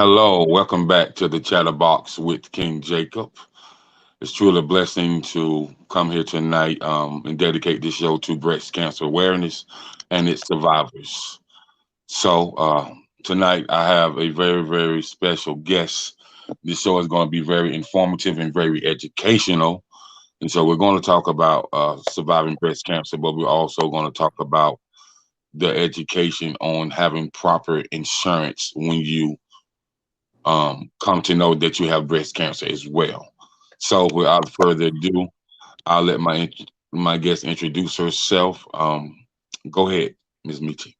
Hello, welcome back to the Chatterbox with King Jacob. It's truly a blessing to come here tonight and dedicate this show to breast cancer awareness and its survivors. So tonight I have a very, very special guest. This show is going to be very informative and very educational. And so we're going to talk about surviving breast cancer, but we're also going to talk about the education on having proper insurance when you come to know that you have breast cancer as well. So, without further ado, I'll let my guest introduce herself. Go ahead, Ms. Meechie.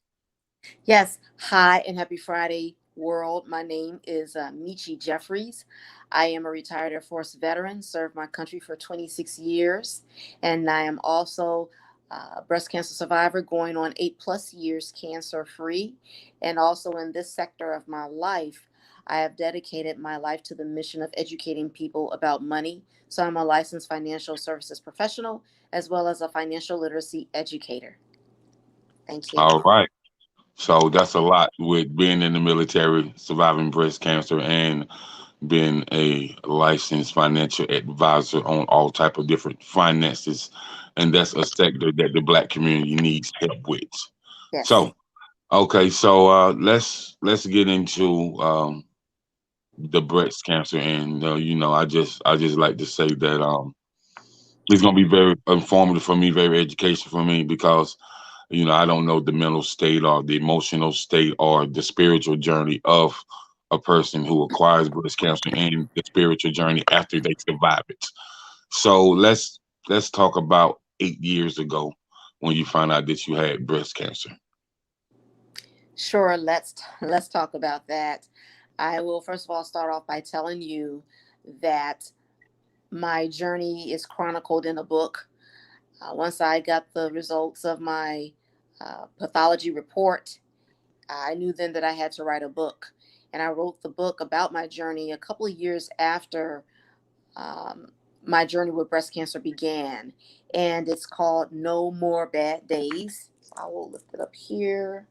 Yes. Hi and happy Friday, world. My name is Meechie Jefferis. I am a retired Air Force veteran, served my country for 26 years, and I am also a breast cancer survivor going on 8+ years cancer free. And also in this sector of my life, I have dedicated my life to the mission of educating people about money. So I'm a licensed financial services professional as well as a financial literacy educator. Thank you. All right. So that's a lot with being in the military, surviving breast cancer, and being a licensed financial advisor on all type of different finances, and that's a sector that the Black community needs help with. Yes. So, okay, so let's get into the breast cancer, and I just like to say that it's gonna be very informative for me, very educational for me because I don't know the mental state or the emotional state or the spiritual journey of a person who acquires breast cancer and the spiritual journey after they survive it. So let's talk about 8 years ago when you found out that you had breast cancer. Sure, let's talk about that. I will first of all start off by telling you that my journey is chronicled in a book. Once I got the results of my pathology report, I knew then that I had to write a book. And I wrote the book about my journey a couple of years after um, my journey with breast cancer began. And it's called No More Bad Days. I will lift it up here.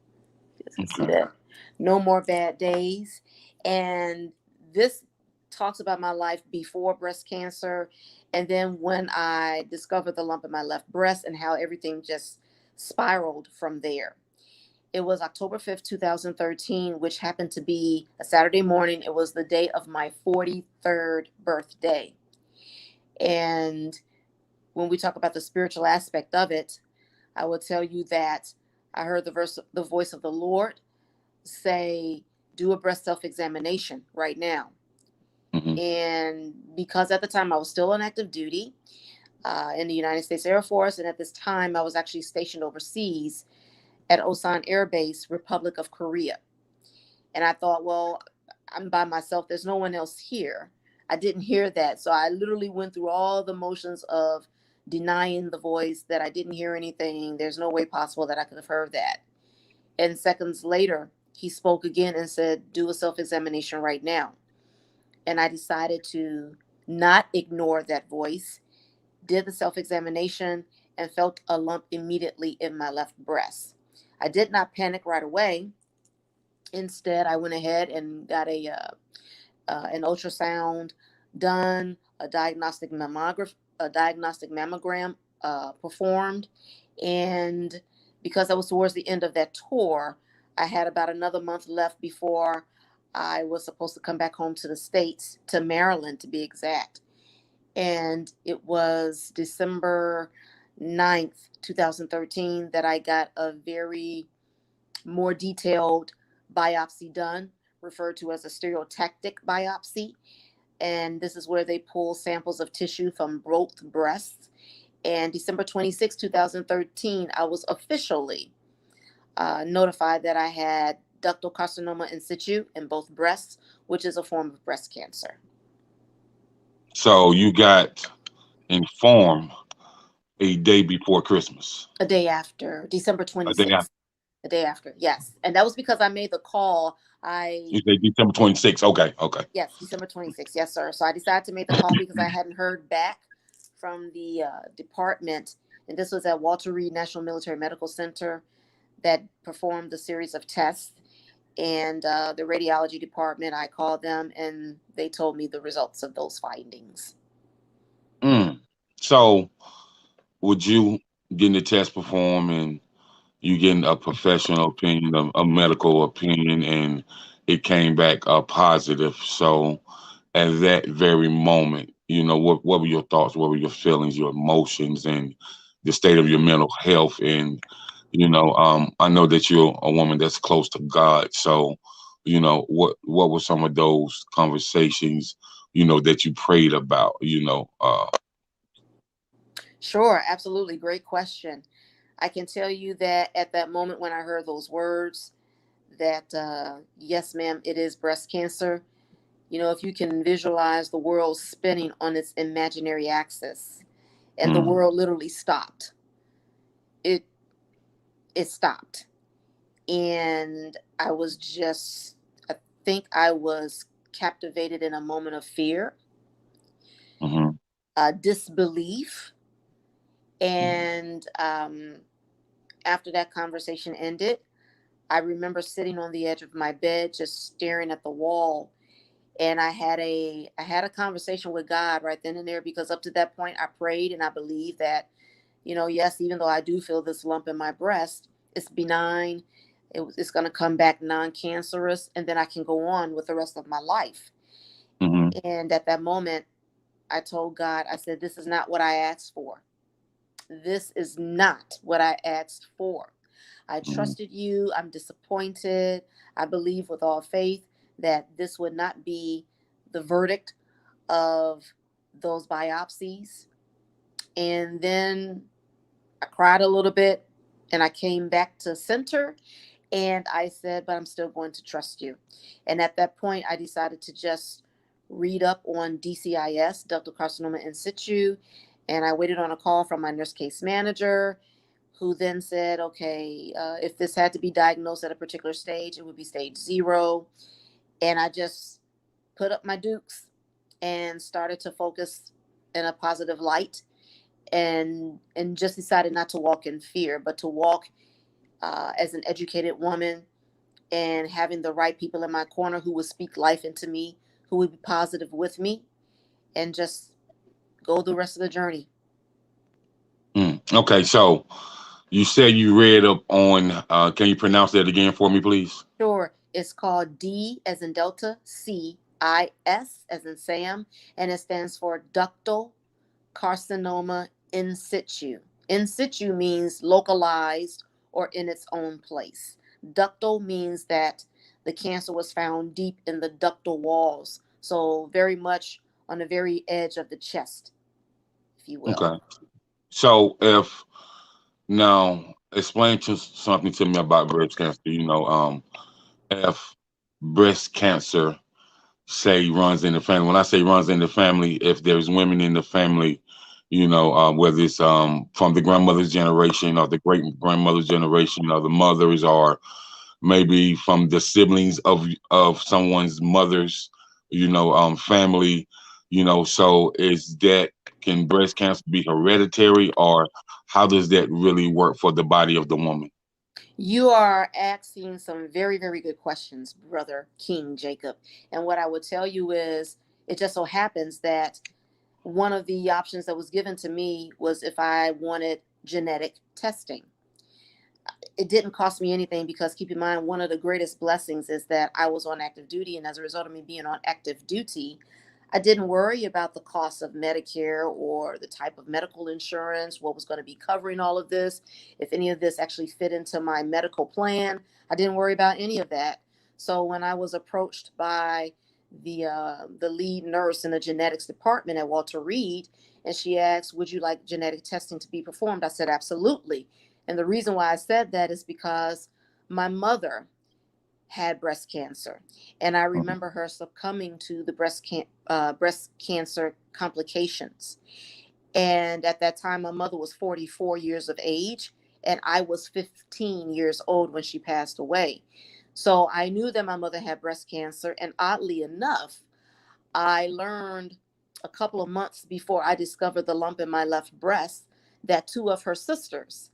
You guys can see Okay. that. No More Bad Days. And this talks about my life before breast cancer and then when I discovered the lump in my left breast and how everything just spiraled from there. It was October 5th, 2013, which happened to be a Saturday morning. It was the day of my 43rd birthday. And when we talk about the spiritual aspect of it, I will tell you that I heard the voice of the Lord say, do a breast self examination right now. Hmm. And because at the time I was still on active duty in the United States Air Force, and at this time I was actually stationed overseas at Osan Air Base, Republic of Korea. And I thought, well, I'm by myself, there's no one else here. I didn't hear that. So I literally went through all the motions of denying the voice that I didn't hear anything. There's no way possible that I could have heard that. And seconds later, he spoke again and said, do a self examination right now. And I decided to not ignore that voice, did the self examination, and felt a lump immediately in my left breast. I did not panic right away. Instead, I went ahead and got an ultrasound done, a diagnostic mammogram performed, and because I was towards the end of that tour, I had about another month left before I was supposed to come back home to the States, to Maryland to be exact. And it was December 9th, 2013, that I got a very more detailed biopsy done, referred to as a stereotactic biopsy. And this is where they pull samples of tissue from both breasts. And December 26, 2013, I was officially notified that I had ductal carcinoma in situ in both breasts, which is a form of breast cancer. So you got informed a day before Christmas, A day after, December a day after. 26th. The day after, yes. And that was because I made the call. You say December 26th. Okay, okay. Yes, December 26th. Yes, sir. So I decided to make the call because I hadn't heard back from the department. And this was at Walter Reed National Military Medical Center that performed the series of tests. And the radiology department, I called them and they told me the results of those findings. Mm. So, would you getting the test performed and you getting a professional opinion, a medical opinion, and it came back positive? So, at that very moment, what were your thoughts? What were your feelings, your emotions, and the state of your mental health? And I know that you're a woman that's close to God. So, what were some of those conversations, that you prayed about? Sure, absolutely. Great question. I can tell you that at that moment when I heard those words, that yes, ma'am, it is breast cancer. If you can visualize the world spinning on its imaginary axis, and the Mm, world literally stopped. It it stopped, and I was just, I think I was captivated in a moment of fear, mm-hmm, disbelief, and after that conversation ended, I remember sitting on the edge of my bed, just staring at the wall. And I had a conversation with God right then and there, because up to that point I prayed and I believed that, yes, even though I do feel this lump in my breast, it's benign. It's going to come back non-cancerous, and then I can go on with the rest of my life. mm-hmm, And at that moment, I told God, I said, this is not what I asked for. This is not what I asked for. I mm-hmm. trusted you. I'm disappointed. I believe with all faith that this would not be the verdict of those biopsies. And then I cried a little bit and I came back to center, and I said, but I'm still going to trust you. And at that point, I decided to just read up on DCIS, ductal carcinoma in situ. And I waited on a call from my nurse case manager, who then said, okay, if this had to be diagnosed at a particular stage, it would be stage 0. And I just put up my dukes and started to focus in a positive light, and just decided not to walk in fear, but to walk as an educated woman, and having the right people in my corner who would speak life into me, who would be positive with me, and just go the rest of the journey. Mm. Okay, so you said you read up on. Can you pronounce that again for me, please? Sure, it's called D as in Delta, CIS as in Sam, and it stands for ductal carcinoma in situ. In situ means localized or in its own place. Ductal means that the cancer was found deep in the ductal walls, so very much on the very edge of the chest, if you will. Okay. So if now explain something to me about breast cancer. If breast cancer say runs in the family. When I say runs in the family, if there's women in the family, whether it's from the grandmother's generation or the great grandmother's generation or the mothers or maybe from the siblings of someone's mother's, family, so is that can breast cancer be hereditary or how does that really work for the body of the woman? You are asking some very, very good questions, brother King Jacob. And what I would tell you is, it just so happens that one of the options that was given to me was if I wanted genetic testing. It didn't cost me anything, because keep in mind, one of the greatest blessings is that I was on active duty. And as a result of me being on active duty, I didn't worry about the cost of Medicare or the type of medical insurance, what was going to be covering all of this, if any of this actually fit into my medical plan. I didn't worry about any of that. So when I was approached by the lead nurse in the genetics department at Walter Reed, and she asked, "Would you like genetic testing to be performed?" I said, "Absolutely." And the reason why I said that is because my mother had breast cancer, and I Mhm. remember her succumbing to the breast cancer complications. And at that time, my mother was 44 years of age, and I was 15 years old when she passed away. So I knew that my mother had breast cancer, and oddly enough, I learned a couple of months before I discovered the lump in my left breast that two of her sisters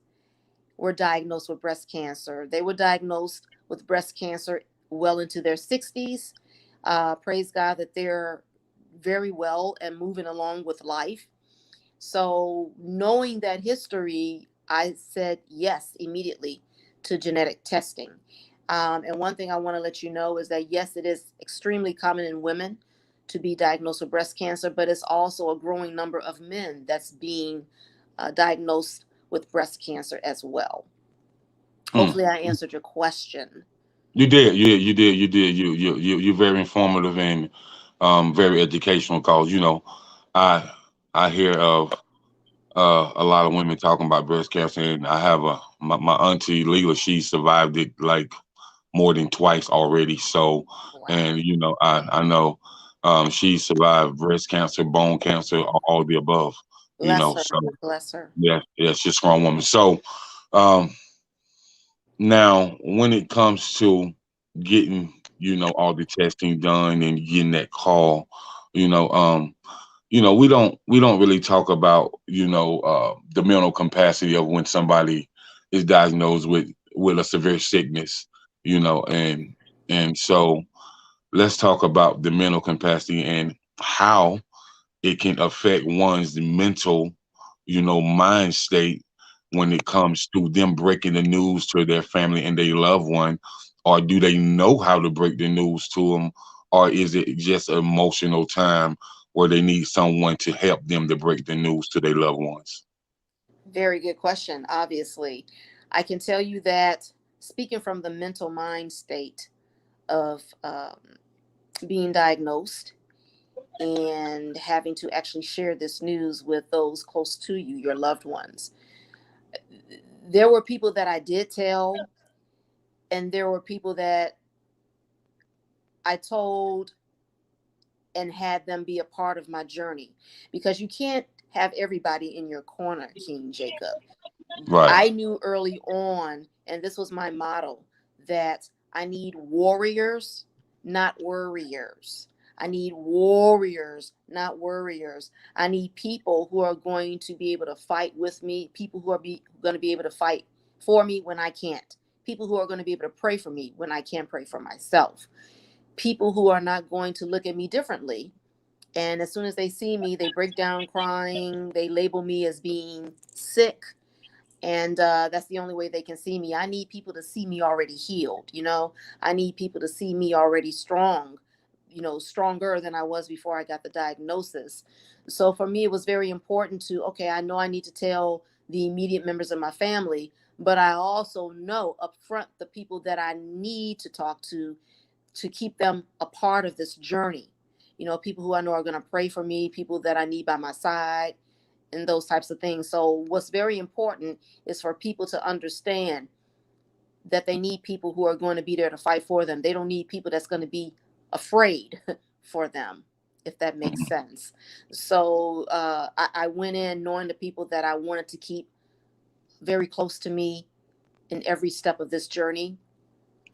were diagnosed with breast cancer. They were diagnosed with breast cancer well into their 60s. Praise God that they're very well and moving along with life. So, knowing that history, I said yes immediately to genetic testing. And one thing I want to let you know is that, yes, it is extremely common in women to be diagnosed with breast cancer, but it's also a growing number of men that's being diagnosed with breast cancer as well. Mm. Hopefully, I answered your question. You did, you did. You're very informative and very educational. Cause I I hear of a lot of women talking about breast cancer, and I have my auntie Leela. She survived it like more than twice already. So, Wow. and I know she survived breast cancer, bone cancer, all the above. Bless So her. Bless her. yeah, she's a strong woman. So, um, now when it comes to getting all the testing done and getting that call, you know, um, we don't really talk about the mental capacity of when somebody is diagnosed with a severe sickness, and so let's talk about the mental capacity and how it can affect one's mental, mind state when it comes to them breaking the news to their family and their loved one, or do they know how to break the news to them, or is it just an emotional time where they need someone to help them to break the news to their loved ones? Very good question, obviously. I can tell you that, speaking from the mental mind state of being diagnosed and having to actually share this news with those close to you, your loved ones, there were people that I did tell, and there were people that I told and had them be a part of my journey, because you can't have everybody in your corner, King Jacob. Right. I knew early on, and this was my motto, that I need warriors, not worriers. I need warriors, not worriers. I need people who are going to be able to fight with me, people who are going to be able to fight for me when I can't, people who are going to be able to pray for me when I can't pray for myself, people who are not going to look at me differently. And as soon as they see me, they break down crying, they label me as being sick, and that's the only way they can see me. I need people to see me already healed. I need people to see me already strong, stronger than I was before I got the diagnosis. So for me, it was very important to, okay, I know I need to tell the immediate members of my family, but I also know up front the people that I need to talk to keep them a part of this journey. People who I know are going to pray for me, people that I need by my side, and those types of things. So what's very important is for people to understand that they need people who are going to be there to fight for them. They don't need people that's going to be afraid for them, if that makes sense. So I went in knowing the people that I wanted to keep very close to me in every step of this journey,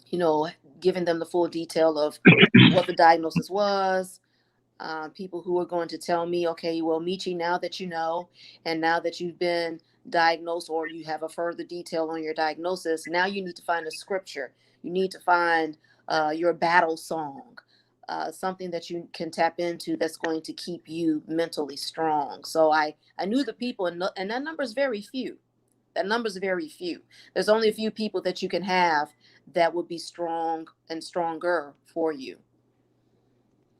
you know, giving them the full detail of what the diagnosis was, people who are going to tell me, okay, well, Meechie, now that you know, and now that you've been diagnosed, or you have a further detail on your diagnosis, now you need to find a scripture. You need to find your battle song, something that you can tap into that's going to keep you mentally strong. So I knew the people, and that number is very few. That number's very few. There's only a few people that you can have that would be strong and stronger for you.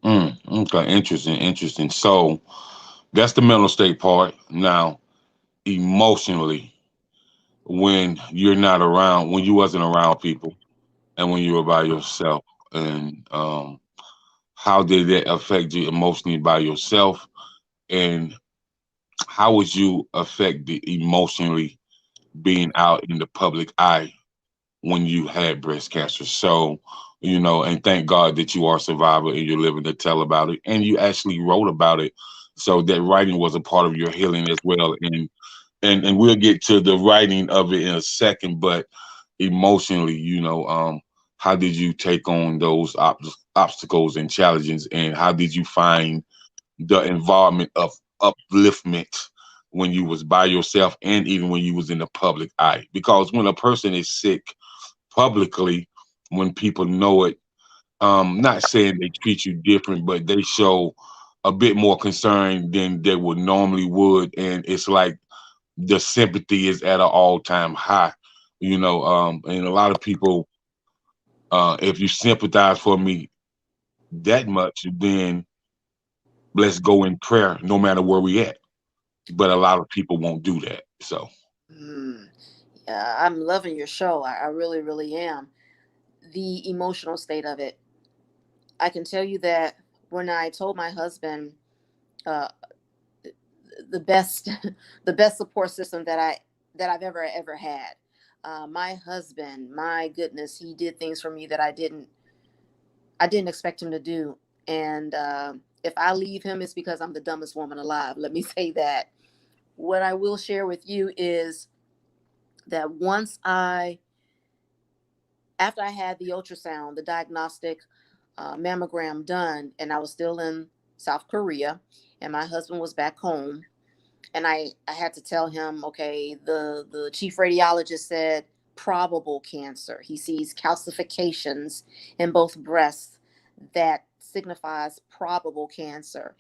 Okay, interesting. So that's the mental state part. Now, emotionally, when you're not around, when you wasn't around people, and when you were by yourself, and how did that affect you emotionally by yourself, and how would you affected emotionally being out in the public eye when you had breast cancer? So, and thank God that you are a survivor and you're living to tell about it, and you actually wrote about it. So that writing was a part of your healing as well. And we'll get to the writing of it in a second, but emotionally, how did you take on those obstacles and challenges, and how did you find the environment of upliftment when you was by yourself and even when you was in the public eye? Because when a person is sick publicly, when people know it, not saying they treat you different, but they show a bit more concern than they would normally would, and it's like the sympathy is at an all-time high. And a lot of people, if you sympathize for me that much, then let's go in prayer, no matter where we at. But a lot of people won't do that. So, Mm. Yeah, I'm loving your show. I really, really am. The emotional state of it. I can tell you that when I told my husband, uh, the best, the best support system that I've ever had. My husband, my goodness, he did things for me that I didn't expect him to do. And if I leave him, it's because I'm the dumbest woman alive. Let me say that. What I will share with you is that after I had the ultrasound, the diagnostic mammogram done, and I was still in South Korea, and my husband was back home, and I had to tell him, okay, the chief radiologist said probable cancer. He sees calcifications in both breasts that signifies probable cancer.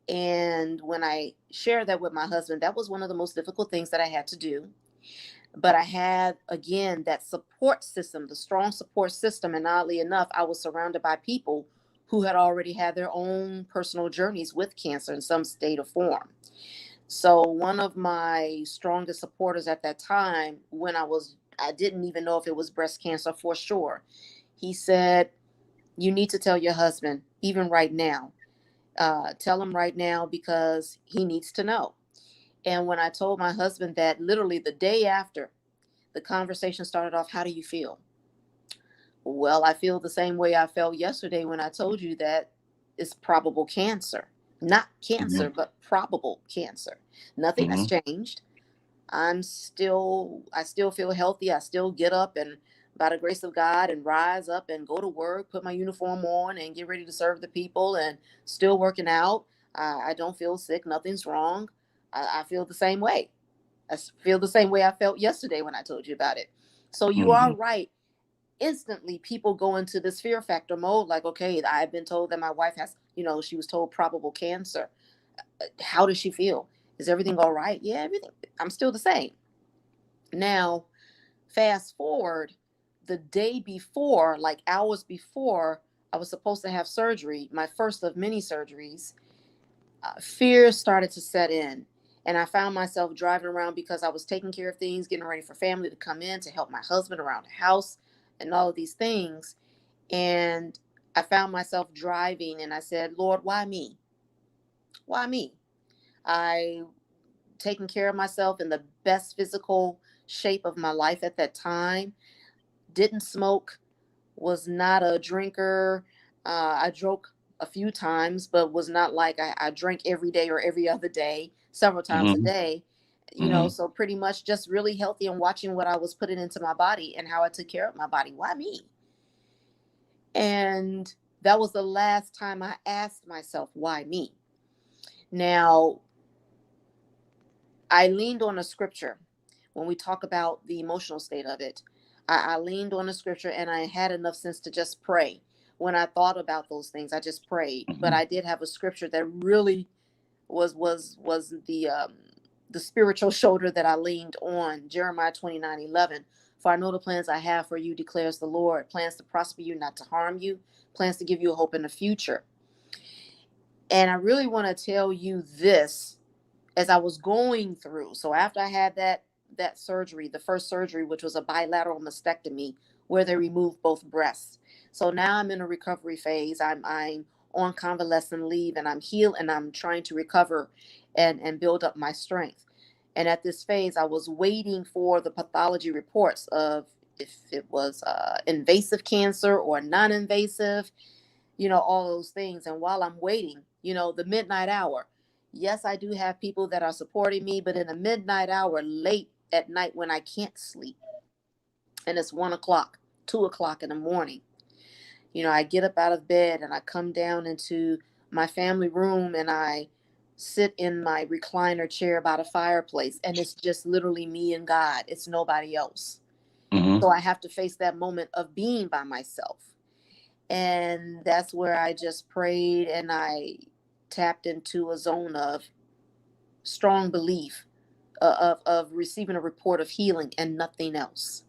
And when I shared that with my husband, that was one of the most difficult things that I had to do. But I had, again, that support system, the strong support system. And oddly enough, I was surrounded by people who had already had their own personal journeys with cancer in some state or form. So one of my strongest supporters at that time, I didn't even know if it was breast cancer for sure. He said, you need to tell your husband, even right now. Tell him right now because he needs to know. And when I told my husband that, literally the day after, the conversation started off, how do you feel? Well, I feel the same way I felt yesterday when I told you that it's probable cancer. Not hmm cancer, but probable cancer. Nothing has hmm changed. I still feel healthy. I still get up and by the grace of God and rise up and go to work, put my uniform on and get ready to serve the people and still working out. I don't feel sick. Nothing's wrong. I feel the same way. Feel the same way I felt yesterday when I told you about it. So you are hmm right. Instantly, people go into this fear factor mode like, okay, I've been told that my wife has, she was told probable cancer. How does she feel? Is everything all right? Yeah, everything. I'm still the same. Now, fast forward the day before, like hours before I was supposed to have surgery, my first of many surgeries, fear started to set in. And I found myself driving around because I was taking care of things, getting ready for family to come in to help my husband around the house and all of these things. And I found myself driving and I said, Lord, why me? Why me? I taking care of myself in the best physical shape of my life at that time. Didn't smoke, was not a drinker. I drank a few times, but was not like I drank every day or every other day, several times a hmm day. hmm So pretty much just really healthy and watching what I was putting into my body and how I took care of my body. Why me? And that was the last time I asked myself, why me? Now, I leaned on a scripture when we talk about the emotional state of it. I leaned on a scripture and I had enough sense to just pray. When I thought about those things, I just prayed. But hmm I did have a scripture that really was the spiritual shoulder that I leaned on. Jeremiah 29:11. For I know the plans I have for you, declares the Lord. Plans to prosper you, not to harm you. Plans to give you a hope in the future. And I really want to tell you this as I was going through. So after I had that surgery, the first surgery, which was a bilateral mastectomy, where they removed both breasts. So now I'm in a recovery phase. I'm on convalescent leave, and I'm healed, and I'm trying to recover, and build up my strength. And at this phase, I was waiting for the pathology reports of if it was invasive cancer or non-invasive, all those things. And while I'm waiting, the midnight hour, yes, I do have people that are supporting me, but in the midnight hour, late at night when I can't sleep, and it's 1 o'clock, 2 o'clock in the morning, I get up out of bed and I come down into my family room and I sit in my recliner chair by the fireplace, and it's just literally me and God. It's nobody else. hmm So I have to face that moment of being by myself. And that's where I just prayed and I tapped into a zone of strong belief, of receiving a report of healing and nothing else.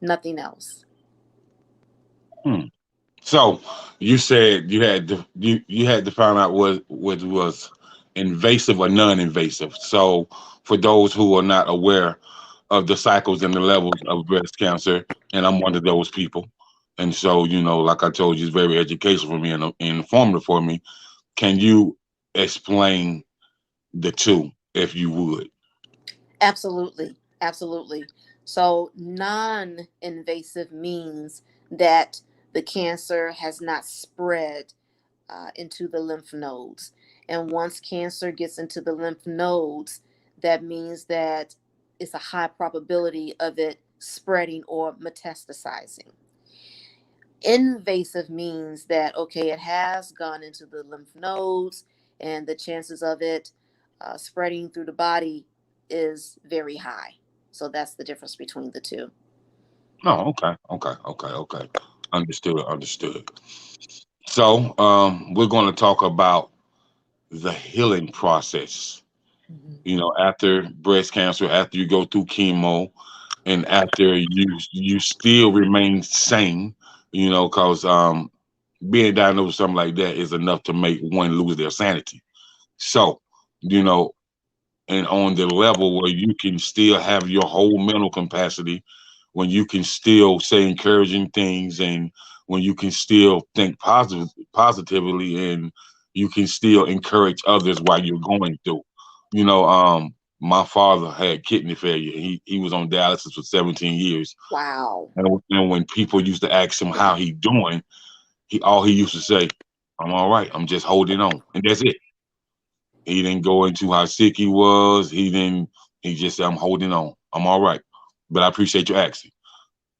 Nothing else. Hmm. So you said you had to find out what was invasive or non-invasive. So for those who are not aware of the cycles and the levels of breast cancer, and I'm one of those people. And so, like I told you, it's very educational for me and informative for me. Can you explain the two, if you would? Absolutely. Absolutely. So, non invasive means that the cancer has not spread into the lymph nodes. And once cancer gets into the lymph nodes, that means that it's a high probability of it spreading or metastasizing. Invasive means that, okay, it has gone into the lymph nodes, and the chances of it spreading through the body is very high. So that's the difference between the two. Oh, okay, okay, okay, okay. Understood, understood. So, we're going to talk about the healing process. Mhm. After breast cancer, after you go through chemo, and after you still remain sane, because being diagnosed with something like that is enough to make one lose their sanity. So, you know, and on the level where you can still have your whole mental capacity, when you can still say encouraging things, and when you can still think positively, and you can still encourage others while you're going through. My father had kidney failure. He was on dialysis for 17 years. Wow. And when people used to ask him how he doing, he used to say, "I'm all right. I'm just holding on." And that's it. He didn't go into how sick he was. He just said, "I'm holding on. I'm all right." But I appreciate you asking.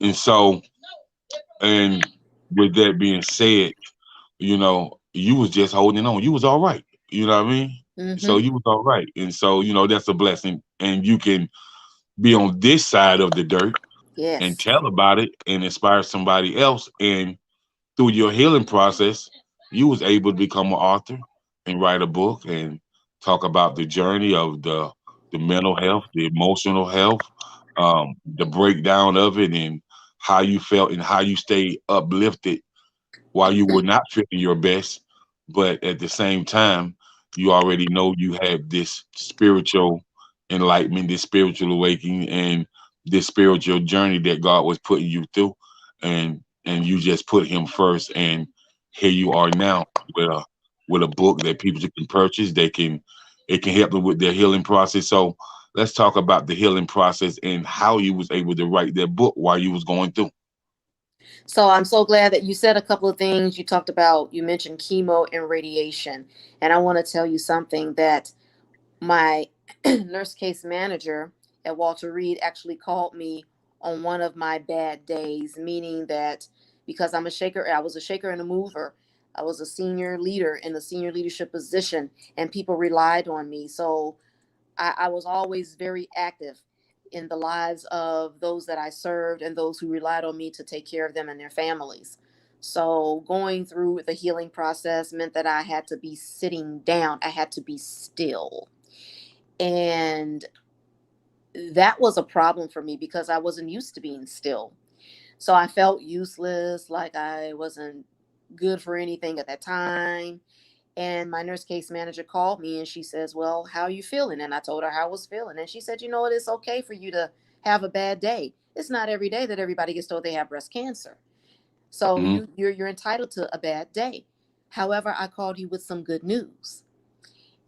And so, and with that being said, you was just holding on. You was all right. You know what I mean? So Mm-hmm. you was all right. And so, that's a blessing. And you can be on this side of the dirt and Yes. tell about it and inspire somebody else. And through your healing process, you was able to become an author and write a book and talk about the journey of the mental health, the emotional health, the breakdown of it, and how you felt and how you stayed uplifted while you were not feeling your best, but at the same time, you already know you have this spiritual enlightenment, this spiritual awakening, and this spiritual journey that God was putting you through, and you just put Him first, and here you are now with a book that people can purchase. It can help them with their healing process. So let's talk about the healing process and how you was able to write that book while you was going through. So I'm so glad that you said a couple of things. You talked about, you mentioned chemo and radiation. And I want to tell you something that my nurse case manager at Walter Reed actually called me on one of my bad days, meaning that because I was a shaker and a mover. I was a senior leader in a senior leadership position, and people relied on me. So I was always very active in the lives of those that I served and those who relied on me to take care of them and their families. So going through the healing process meant that I had to be sitting down. I had to be still. And that was a problem for me because I wasn't used to being still. So I felt useless, like I wasn't good for anything at that time. And my nurse case manager called me and she says, "Well, how are you feeling?" And I told her how I was feeling. And she said, "You know what? It's okay for you to have a bad day. It's not every day that everybody gets told they have breast cancer. So Mhm. you're entitled to a bad day. However, I called you with some good news."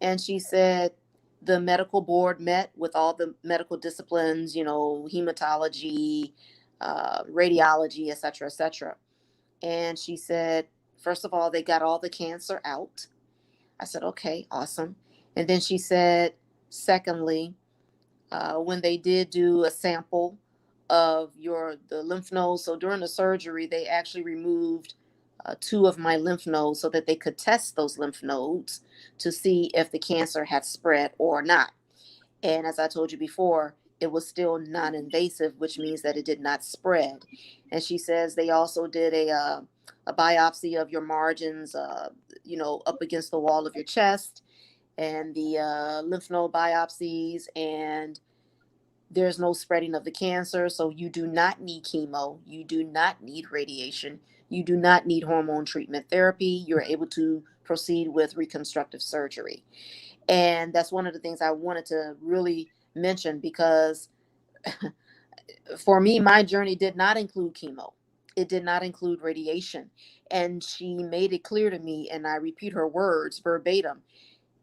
And she said, the medical board met with all the medical disciplines, hematology, radiology, et cetera, et cetera. And she said, first of all, they got all the cancer out. I said, okay, awesome. And then she said, secondly, when they did do a sample of the lymph nodes, so during the surgery, they actually removed two of my lymph nodes so that they could test those lymph nodes to see if the cancer had spread or not. And as I told you before, it was still non invasive, which means that it did not spread. And she says they also did a biopsy of your margins, up against the wall of your chest, and the lymph node biopsies, and there's no spreading of the cancer. So you do not need chemo. You do not need radiation. You do not need hormone treatment therapy. You're able to proceed with reconstructive surgery. And that's one of the things I wanted to really mention, because for me, my journey did not include chemo. It did not include radiation. And she made it clear to me, and I repeat her words verbatim,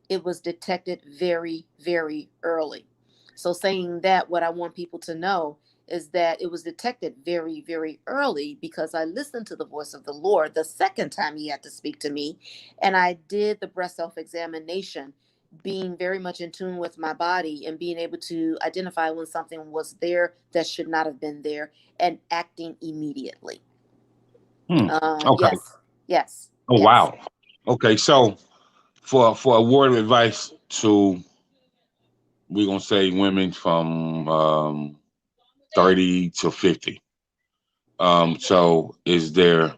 it was detected very, very early. So, saying that, what I want people to know is that it was detected very, very early, because I listened to the voice of the Lord the second time he had to speak to me. And I did the breast self examination, being very much in tune with my body and being able to identify when something was there that should not have been there, and acting immediately. Hmm. Okay. Yes, yes, Oh yes. wow. Okay. So for a word of advice to, we're gonna say, women from 30 to 50. So is there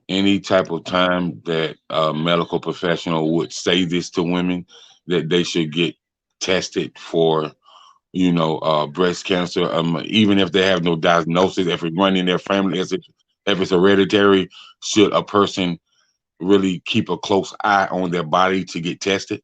any type of time that a medical professional would say this to women, that they should get tested for, breast cancer, even if they have no diagnosis, if it run in their family, if it's hereditary, should a person really keep a close eye on their body to get tested?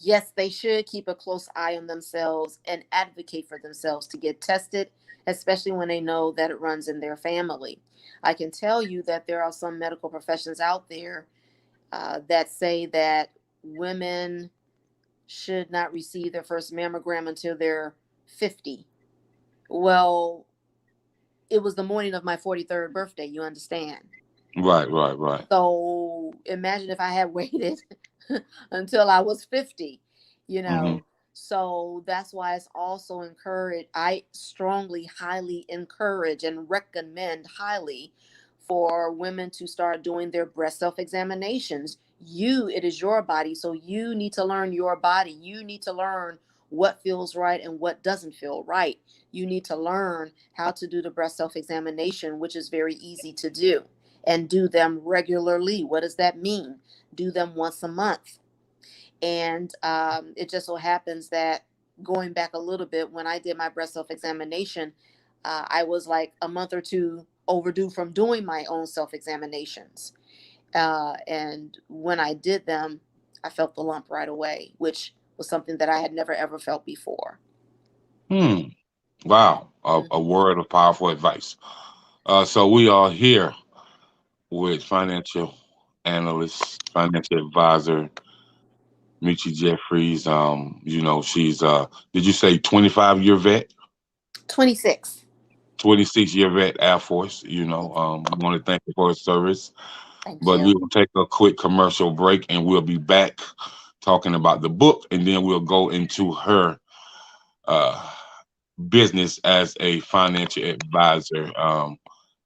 Yes, they should keep a close eye on themselves and advocate for themselves to get tested, especially when they know that it runs in their family. I can tell you that there are some medical professions out there that say that women should not receive their first mammogram until they're 50. Well, it was the morning of my 43rd birthday, you understand? Right, right, right. So imagine if I had waited until I was 50, you Hmm. know. So that's why it's also encouraged. I strongly, highly encourage and recommend highly for women to start doing their breast self examinations. It is your body. So you need to learn your body. You need to learn what feels right and what doesn't feel right. You need to learn how to do the breast self examination, which is very easy to do, and do them regularly. What does that mean? Do them once a month. And it just so happens that, going back a little bit, when I did my breast self examination, I was like a month or two overdue from doing my own self examinations. And when I did them, I felt the lump right away, which was something that I had never ever felt before. Hmm. Wow. A Mhm. word of powerful advice. So we are here with financial analyst, financial advisor, Meechie Jefferis. She's did you say 25-year vet? 26. 26-year vet, Air Force. I want to thank you for her service. Thank But you. we'll take a quick commercial break, and we'll be back talking about the book, and then we'll go into her uh, business as a financial advisor,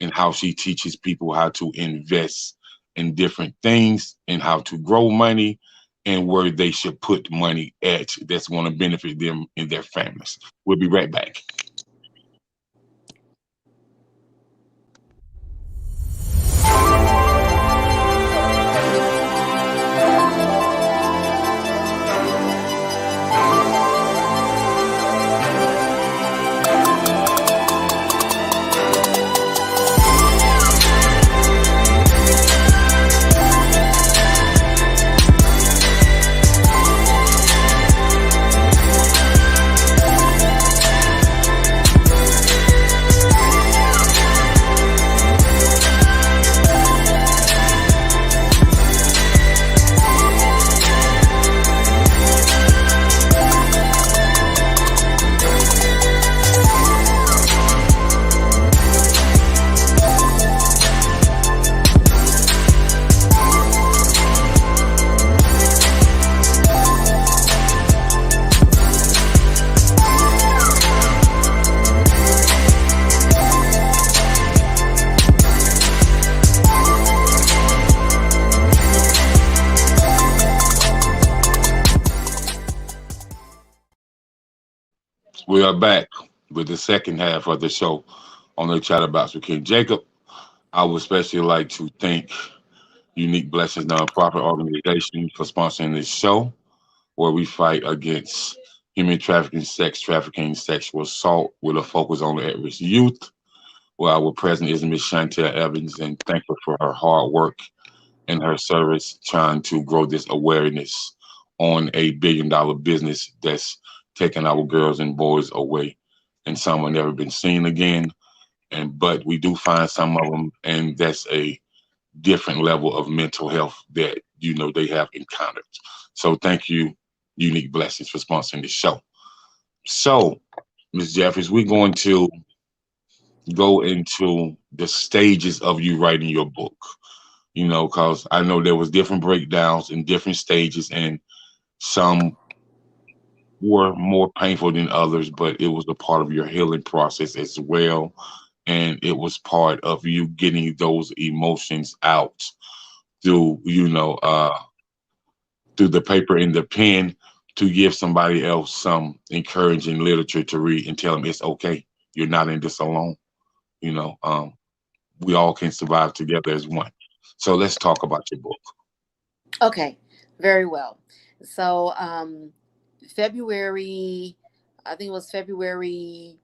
and how she teaches people how to invest in different things and how to grow money and where they should put money at that's going to benefit them and their families. We'll be right back. We are back with the second half of the show on the Chatterbox with King Jacob. I would especially like to thank Unique Blessings Nonprofit Organization for sponsoring this show, where we fight against human trafficking, sexual assault with a focus on the at-risk youth. Where our president is Ms. Chantel Evans, and thank her for her hard work and her service trying to grow this awareness on a $1 billion business that's taking our girls and boys away, and some have never been seen again. And but we do find some of them, and that's a different level of mental health that they have encountered. So thank you, Unique Blessings, for sponsoring the show. So, Ms. Jeffries, we're going to go into the stages of you writing your book. Because I know there was different breakdowns and different stages, and some were more painful than others, but it was a part of your healing process as well. And it was part of you getting those emotions out through, through the paper and the pen to give somebody else some encouraging literature to read and tell them it's okay. You're not in this alone. You know, um, we all can survive together as one. So let's talk about your book. Okay, very well. So, February, I think it was February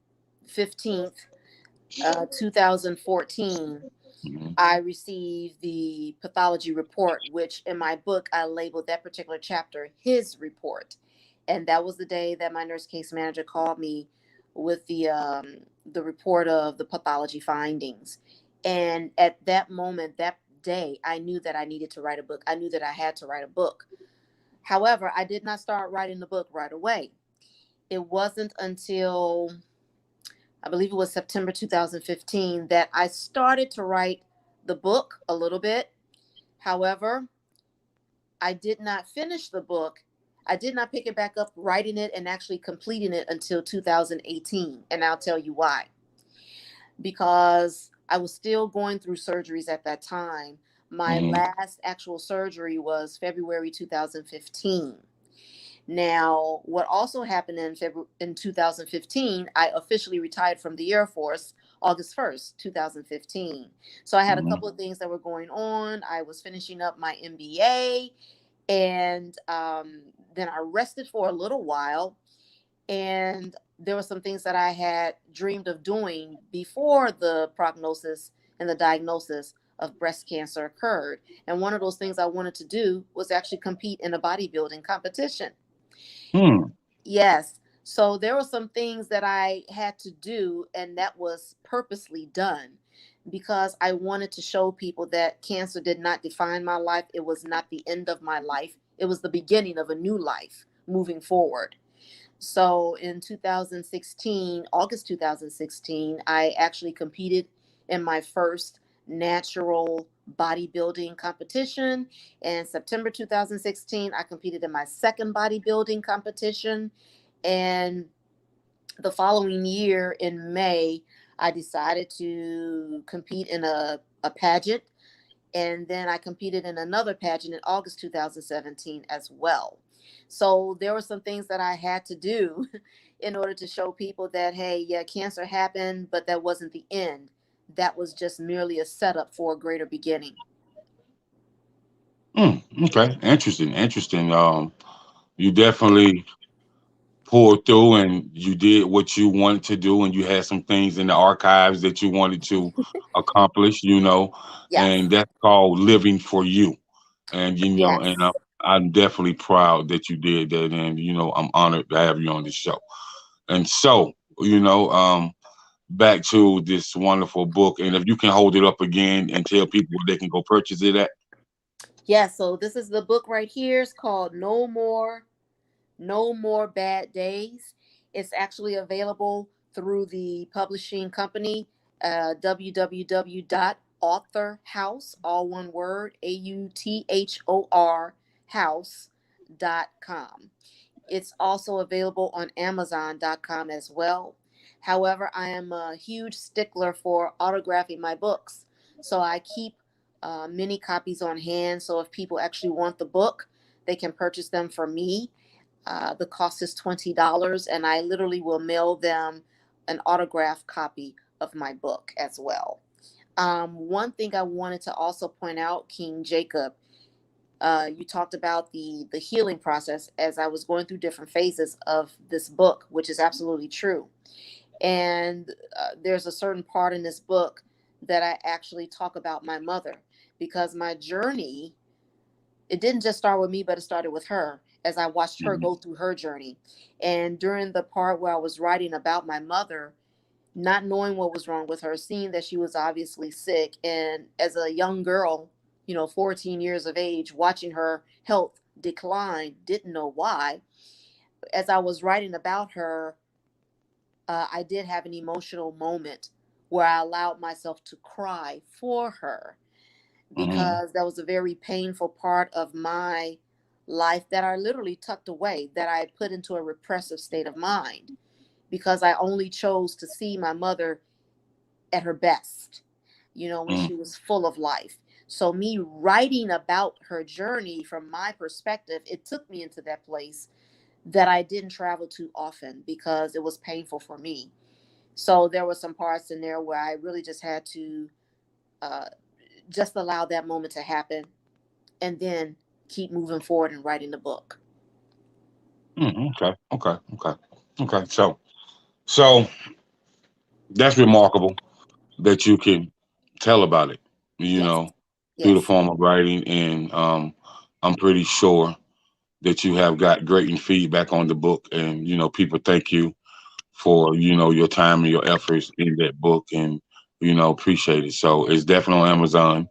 15th, 2014, Mhm. I received the pathology report, which in my book, I labeled that particular chapter his report. And that was the day that my nurse case manager called me with the report of the pathology findings. And at that moment, that day, I knew that I needed to write a book. I knew that I had to write a book. However, I did not start writing the book right away. It wasn't until I believe it was September 2015 that I started to write the book a little bit. However, I did not finish the book. I did not pick it back up, writing it and actually completing it until 2018. And I'll tell you why. Because I was still going through surgeries at that time. My Mhm. last actual surgery was February 2015. Now, what also happened in February in 2015, I officially retired from the Air Force August 1st, 2015. So I had a Mhm. couple of things that were going on. I was finishing up my MBA, and then I rested for a little while. And there were some things that I had dreamed of doing before the prognosis and the diagnosis of breast cancer occurred. And one of those things I wanted to do was actually compete in a bodybuilding competition. Hmm. Yes. So there were some things that I had to do, and that was purposely done because I wanted to show people that cancer did not define my life. It was not the end of my life, it was the beginning of a new life moving forward. So in 2016, August 2016, I actually competed in my first natural bodybuilding competition. In September 2016, I competed in my second bodybuilding competition. And the following year in May, I decided to compete in a pageant. And then I competed in another pageant in August 2017 as well. So there were some things that I had to do in order to show people that, hey, yeah, cancer happened, but that wasn't the end. That was just merely a setup for a greater beginning. Okay. Interesting. Interesting. You definitely pulled through and you did what you wanted to do, and you had some things in the archives that you wanted to accomplish, Yes. and that's called living for you. And Yes. I'm definitely proud that you did that, and I'm honored to have you on the show. And so, back to this wonderful book, and if you can hold it up again and tell people where they can go purchase it at. Yes. So this is the book right here. It's called No More Bad Days. It's actually available through the publishing company, www.authorhouse, all one word, AUTHOR house.com. It's also available on Amazon.com as well. However, I am a huge stickler for autographing my books. So I keep many copies on hand. So if people actually want the book, they can purchase them from me. The cost is $20, and I literally will mail them an autographed copy of my book as well. One thing I wanted to also point out, King Jacob, you talked about the healing process as I was going through different phases of this book, which is absolutely true. And there's a certain part in this book that I actually talk about my mother, because my journey, it didn't just start with me, but it started with her as I watched her Mhm. go through her journey. And during the part where I was writing about my mother, not knowing what was wrong with her, seeing that she was obviously sick, and as a young girl, 14 years of age, watching her health decline, didn't know why. As I was writing about her, I did have an emotional moment where I allowed myself to cry for her, Mhm. because that was a very painful part of my life that I literally tucked away, that I put into a repressive state of mind, because I only chose to see my mother at her best, when Mhm. she was full of life. So, me writing about her journey from my perspective, it took me into that place that I didn't travel too often because it was painful for me. So, there were some parts in there where I really just had to uh, just allow that moment to happen, and then keep moving forward and writing the book. Mhm. Okay. Okay. Okay. Okay. So that's remarkable that you can tell about it. You Yes, know, through the yes, form of writing, and I'm pretty sure that you have got great feedback on the book, and people thank you for your time and your efforts in that book, and appreciate it. So it's definitely on Amazon,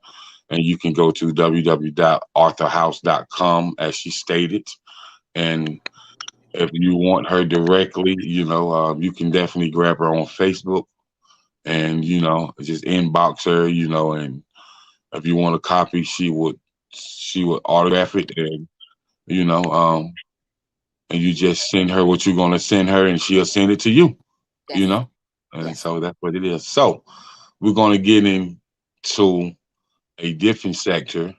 and you can go to www.arthurhouse.com as she stated. And if you want her directly, you can definitely grab her on Facebook, and just inbox her, and if you want a copy, she would autograph it, and you know um and you just send her what you're going to send her, and she'll send it to you, you yes, know and yes. so that's what it is. So we're going to get into a different sector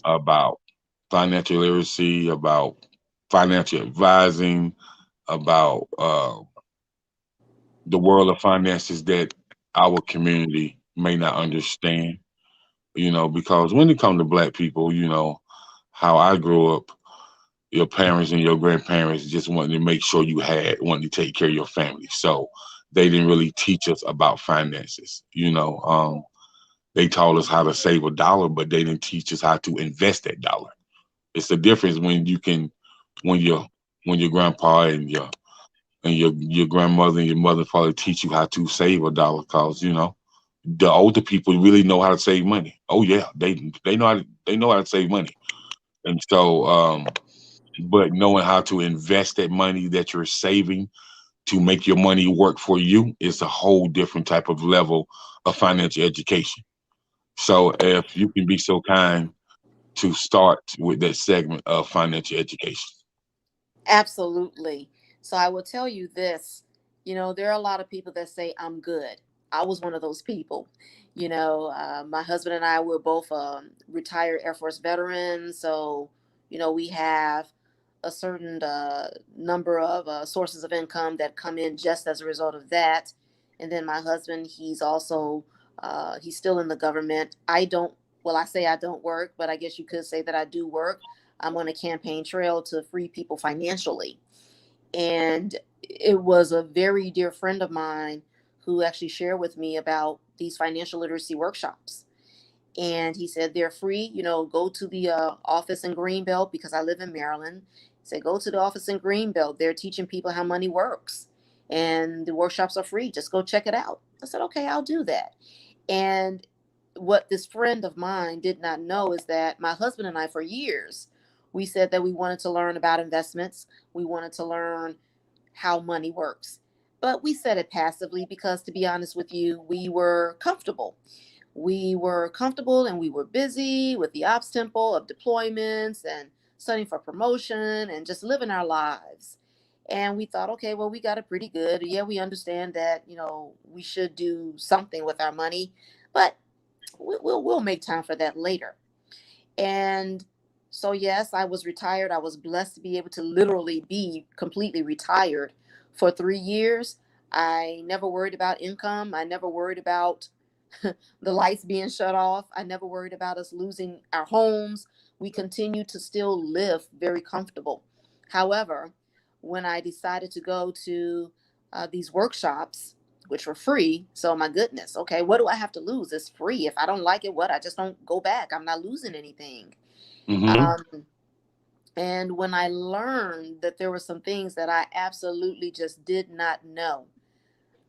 about financial literacy, about financial advising, about the world of finances that our community may not understand, because when it comes to black people, how I grew up, your parents and your grandparents just wanted to make sure wanted to take care of your family. So they didn't really teach us about finances. They taught us how to save a dollar, but they didn't teach us how to invest that dollar. It's the difference when your when your grandpa and your grandmother and your mother probably teach you how to save a dollar, cause the older people really know how to save money. Oh yeah, they know how to save money, and so but knowing how to invest that money that you're saving to make your money work for you is a whole different type of level of financial education. So if you can be so kind to start with that segment of financial education. Absolutely. So I will tell you this, there are a lot of people that say I'm good. I was one of those people. My husband and I were both retired Air Force veterans. So, we have a certain number of sources of income that come in just as a result of that. And then my husband, he's still in the government. Well, I say I don't work, but I guess you could say that I do work. I'm on a campaign trail to free people financially. And it was a very dear friend of mine who actually shared with me about these financial literacy workshops. And he said they're free. Go to the office in Greenbelt, because I live in Maryland. He said, go to the office in Greenbelt. They're teaching people how money works. And the workshops are free. Just go check it out. I said, okay, I'll do that. And what this friend of mine did not know is that my husband and I, for years, we said that we wanted to learn about investments. We wanted to learn how money works. But we said it passively because, to be honest with you, we were comfortable. We were comfortable and we were busy with the ops tempo of deployments and studying for promotion and just living our lives. And we thought, okay, well, we got it pretty good. Yeah, we understand that, we should do something with our money, but we'll make time for that later. And so, yes, I was retired. I was blessed to be able to literally be completely retired for 3 years. I never worried about income. I never worried about the lights being shut off. I never worried about us losing our homes. We continue to still live very comfortable. However, when I decided to go to these workshops, which were free, so my goodness, okay, what do I have to lose? It's free. If I don't like it, what? I just don't go back. I'm not losing anything. Mm-hmm. Um, and when I learned that there were some things that I absolutely just did not know,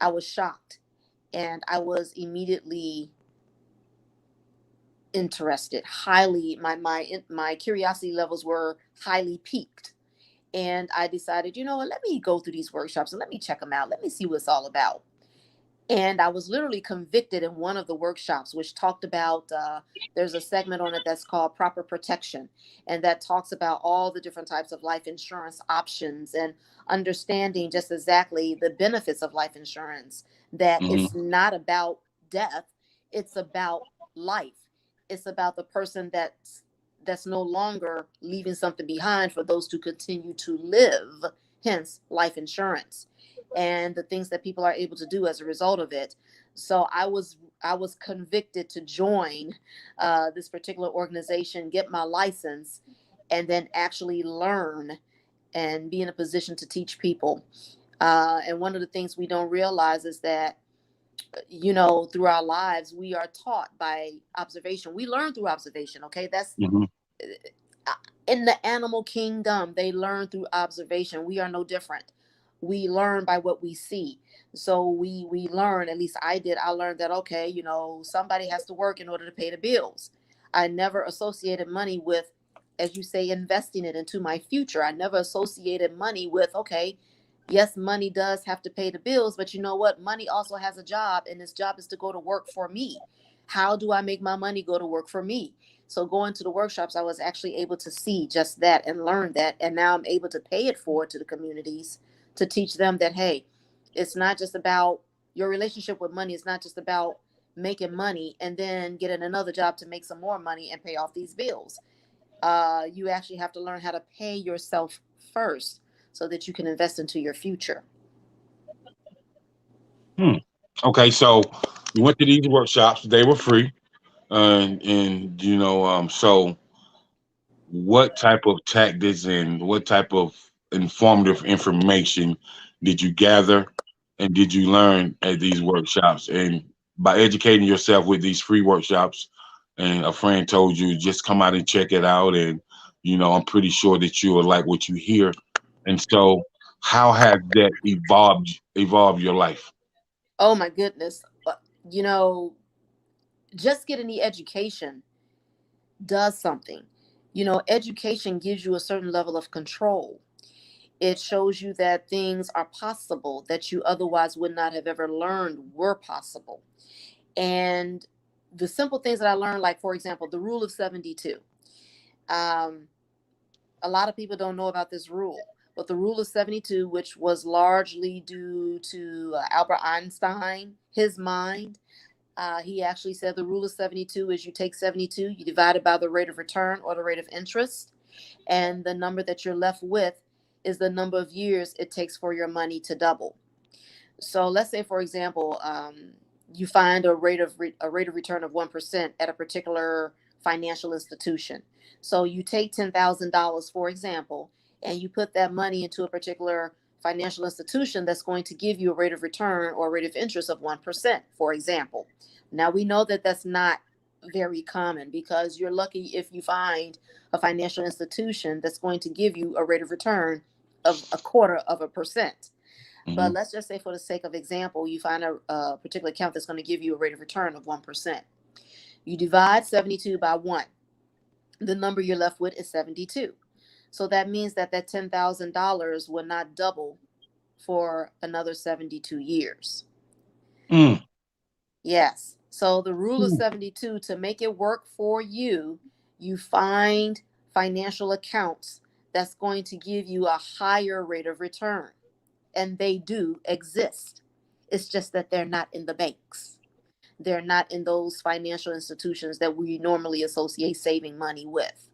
I was shocked, and I was immediately interested, highly, my curiosity levels were highly piqued. And I decided, you know what, let me go through these workshops and let me check them out. Let me see what it's all about. And I was literally convicted in one of the workshops, which talked about, there's a segment on it that's called Proper Protection. And that talks about all the different types of life insurance options and understanding just exactly the benefits of life insurance, that Mm-hmm. it's not about death, it's about life. It's about the person that's no longer leaving something behind for those to continue to live, hence life insurance, and the things that people are able to do as a result of it. So I was convicted to join this particular organization, get my license, and then actually learn and be in a position to teach people. And one of the things we don't realize is that, through our lives, we are taught by observation. We learn through observation. Okay, that's Mm-hmm. in the animal kingdom, they learn through observation. We are no different. We learn by what we see. So we learn, at least I did, I learned that, okay, somebody has to work in order to pay the bills. I never associated money with, as you say, investing it into my future. I never associated money with, okay, yes, money does have to pay the bills, but you know what, money also has a job, and this job is to go to work for me. How do I make my money go to work for me? So going to the workshops, I was actually able to see just that and learn that. And now I'm able to pay it forward to the communities to teach them that, hey, it's not just about your relationship with money. It's not just about making money and then getting another job to make some more money and pay off these bills. You actually have to learn how to pay yourself first so that you can invest into your future. Hmm. Okay, so you went to these workshops. They were free, and so what type of tactics and what type of informative information did you gather and did you learn at these workshops? And by educating yourself with these free workshops, and a friend told you just come out and check it out, and I'm pretty sure that you will like what you hear. And so, how has that evolved your life? Oh my goodness. You know, just getting the education does something. Education gives you a certain level of control. It shows you that things are possible that you otherwise would not have ever learned were possible. And the simple things that I learned, like, for example, the rule of 72. Um, a lot of people don't know about this rule, but the rule of 72, which was largely due to Albert Einstein, his mind, he actually said the rule of 72 is you take 72, you divide it by the rate of return or the rate of interest, and the number that you're left with is the number of years it takes for your money to double. So let's say, for example, you find a rate of return of 1% at a particular financial institution. So you take $10,000, for example, and you put that money into a particular financial institution that's going to give you a rate of return or a rate of interest of 1%, for example. Now we know that that's not very common, because you're lucky if you find a financial institution that's going to give you a rate of return of a quarter of a percent. Hmm. But let's just say, for the sake of example, you find a particular account that's going to give you a rate of return of 1%. You divide 72 by 1. The number you're left with is 72. So that means that $10,000 will not double for another 72 years. Mm. Yes. So the rule of Mm. 72, to make it work for you, you find financial accounts that's going to give you a higher rate of return. And they do exist. It's just that they're not in the banks. They're not in those financial institutions that we normally associate saving money with.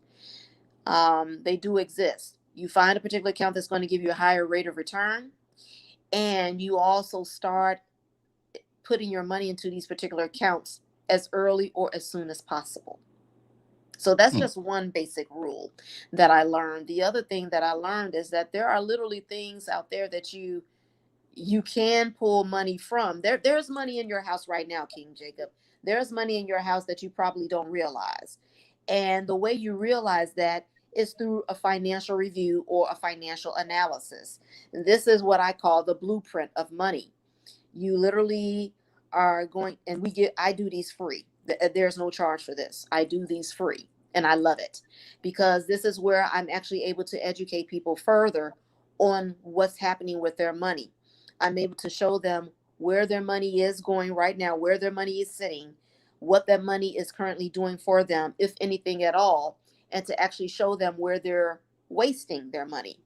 They do exist. You find a particular account that's going to give you a higher rate of return, and you also start putting your money into these particular accounts as early or as soon as possible. So that's Mm, just one basic rule that I learned. The other thing that I learned is that there are literally things out there that you can pull money from. There's money in your house right now, King Jacob. There's money in your house that you probably don't realize. And the way you realize that is through a financial review or a financial analysis. And this is what I call the blueprint of money. You literally are going, and I do these free. There's no charge for this. I do these free, and I love it because this is where I'm actually able to educate people further on what's happening with their money. I'm able to show them where their money is going right now, where their money is sitting, what that money is currently doing for them, if anything at all, and to actually show them where they're wasting their money.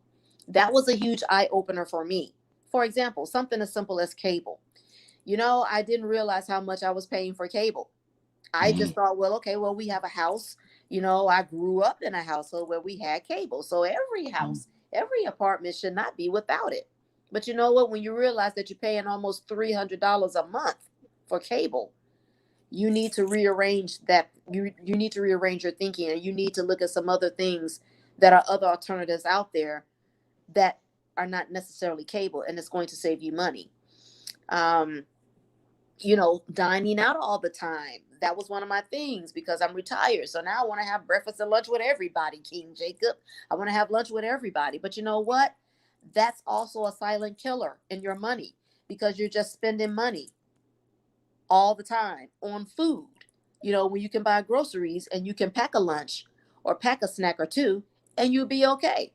That was a huge eye opener for me. For example, something as simple as cable. I didn't realize how much I was paying for cable. I mm, just thought, well, okay, well, we have a house. I grew up in a household where we had cable. So every mm. house, every apartment should not be without it. But you know what? When you realize that you're paying almost $300 a month for cable, you need to rearrange that. You need to rearrange your thinking, and you need to look at some other things that are other alternatives out there that are not necessarily cable, and it's going to save you money. Um, dining out all the time. That was one of my things because I'm retired. So now I want to have breakfast and lunch with everybody, King Jacob. I want to have lunch with everybody. But you know what? That's also a silent killer in your money because you're just spending money all the time on food. When you can buy groceries and you can pack a lunch or pack a snack or two and you'll be okay.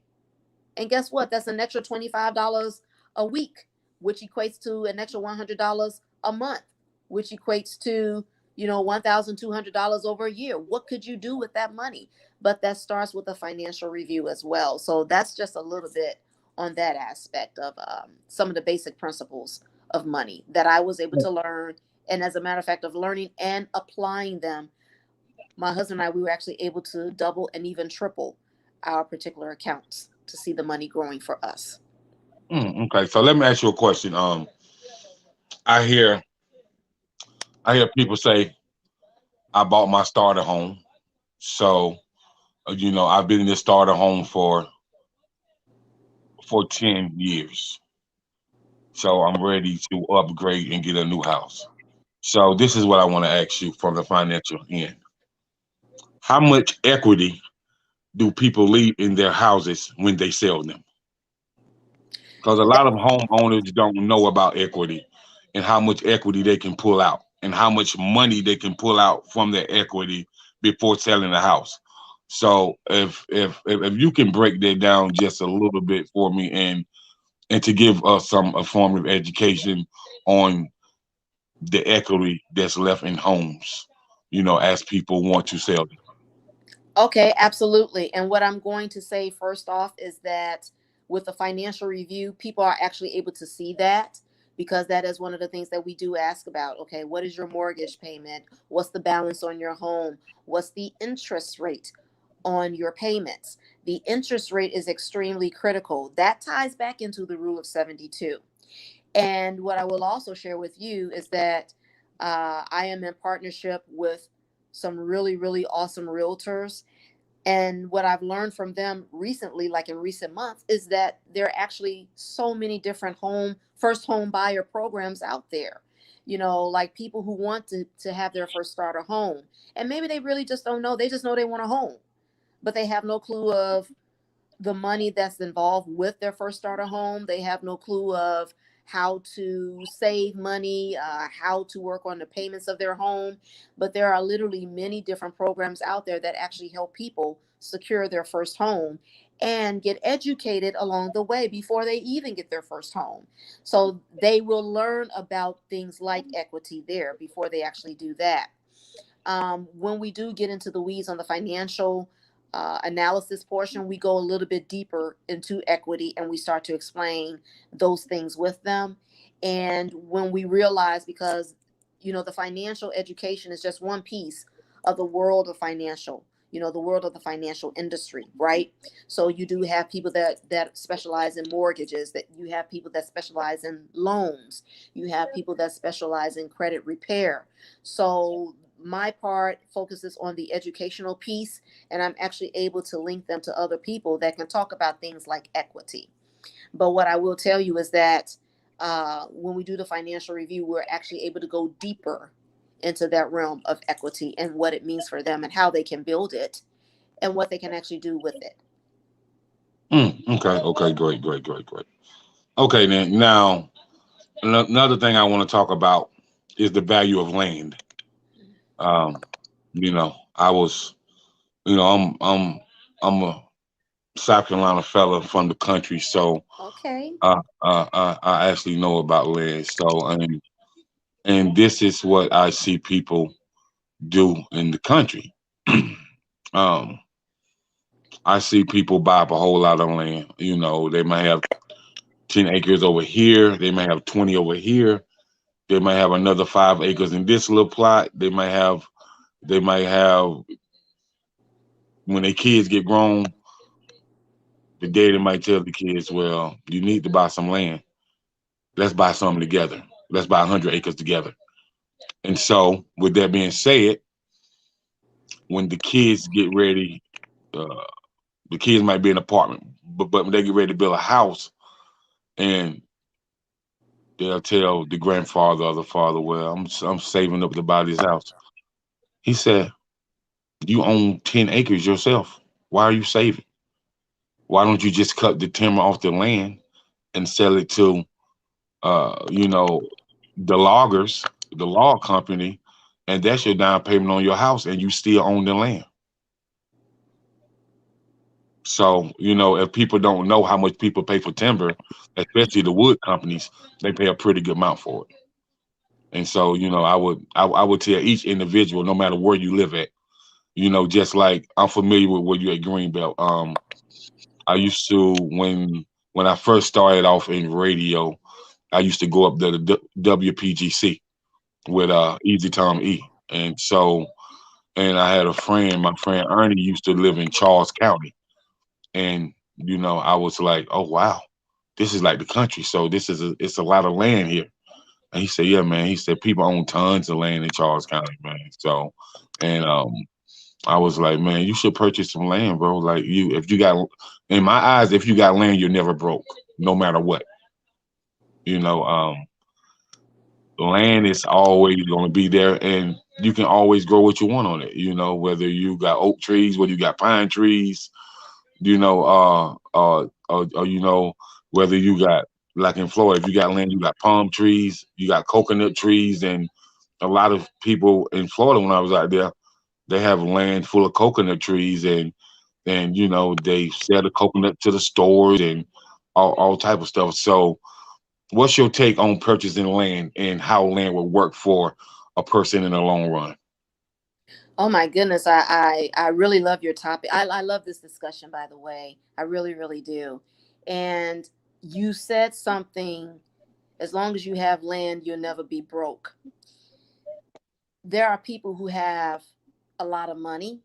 And guess what? That's an extra $25 a week, which equates to an extra $100 a month, which equates to, $1,200 over a year. What could you do with that money? But that starts with a financial review as well. So that's just a little bit on that aspect of some of the basic principles of money that I was able to learn. And as a matter of fact, of learning and applying them, my husband and I, we were actually able to double and even triple our particular accounts to see the money growing for us. Okay, so let me ask you a question. I hear I hear people say I bought my starter home, so I've been in this starter home for 10 years, so I'm ready to upgrade and get a new house. So this is what I want to ask you from the financial end: how much equity do people leave in their houses when they sell them? Because a lot of homeowners don't know about equity and how much equity they can pull out and how much money they can pull out from their equity before selling the house. So if you can break that down just a little bit for me and to give us some a form of education on the equity that's left in homes, as people want to sell them. Okay, absolutely. And what I'm going to say first off is that with the financial review, people are actually able to see that because that is one of the things that we do ask about. Okay, what is your mortgage payment? What's the balance on your home? What's the interest rate on your payments? The interest rate is extremely critical. That ties back into the rule of 72. And what I will also share with you is that I am in partnership with some really, really awesome realtors, and what I've learned from them recently, like in recent months, is that there are actually so many different first home buyer programs out there. Like people who want to have their first starter home. And maybe they really just don't know. They just know they want a home, but they have no clue of the money that's involved with their first starter home. They have no clue of how to save money, how to work on the payments of their home. But there are literally many different programs out there that actually help people secure their first home and get educated along the way before they even get their first home. So they will learn about things like equity there before they actually do that. When we do get into the weeds on the financial analysis portion, we go a little bit deeper into equity and we start to explain those things with them. And when we realize, because the financial education is just one piece of the world of financial. the world of the financial industry, right? So you do have people that specialize in mortgages, that you have people that specialize in loans, you have people that specialize in credit repair. So my part focuses on the educational piece, and I'm actually able to link them to other people that can talk about things like equity. But what I will tell you is that when we do the financial review, we're actually able to go deeper into that realm of equity and what it means for them and how they can build it and what they can actually do with it. Okay. Okay. Great. Great. Great. Great. Okay. Then now another thing I want to talk about is the value of land. Um, I was, I'm a South Carolina fella from the country, so Okay. I actually know about land. So, and this is what I see people do in the country. um, I see people buy up a whole lot of land. They might have 10 acres over here. They may have 20 over here. They might have another 5 acres in this little plot. They might have when their kids get grown, the daddy might tell the kids, well, you need to buy some land. Let's buy something together. Let's buy 100 acres together. And so, with that being said, when the kids get ready, uh, the kids might be in an apartment, but when they get ready to build a house, and they'll tell the grandfather or the father, well, I'm saving up to buy this house. He said, you own 10 acres yourself. Why are you saving? Why don't you just cut the timber off the land and sell it to, uh, you know, the loggers, the log company, and that's your down payment on your house, and you still own the land. So, if people don't know how much people pay for timber, especially the wood companies, they pay a pretty good amount for it. And so, I would tell each individual, no matter where you live at, just like I'm familiar with where you at Greenbelt. I used to when I first started off in radio, I used to go up to the WPGC with Easy Tom E. And so, and I had a friend, my friend Ernie used to live in Charles County. And, I was like, oh wow, this is like the country. So it's a lot of land here. And he said, yeah, man. He said people own tons of land in Charles County, man. So, and I was like, man, you should purchase some land, bro. Like if you got, in my eyes, if you got land, you're never broke, no matter what. You know, land is always going to be there, and you can always grow what you want on it. Whether you got oak trees, whether you got pine trees, whether you got, like in Florida, if you got land, you got palm trees, you got coconut trees, and a lot of people in Florida when I was out there, they have land full of coconut trees, and they sell the coconut to the stores and all type of stuff. So, what's your take on purchasing land and how land will work for a person in the long run? Oh my goodness, I really love your topic. I love this discussion, by the way. I really, really do. And you said something, as long as you have land, you'll never be broke. There are people who have a lot of money.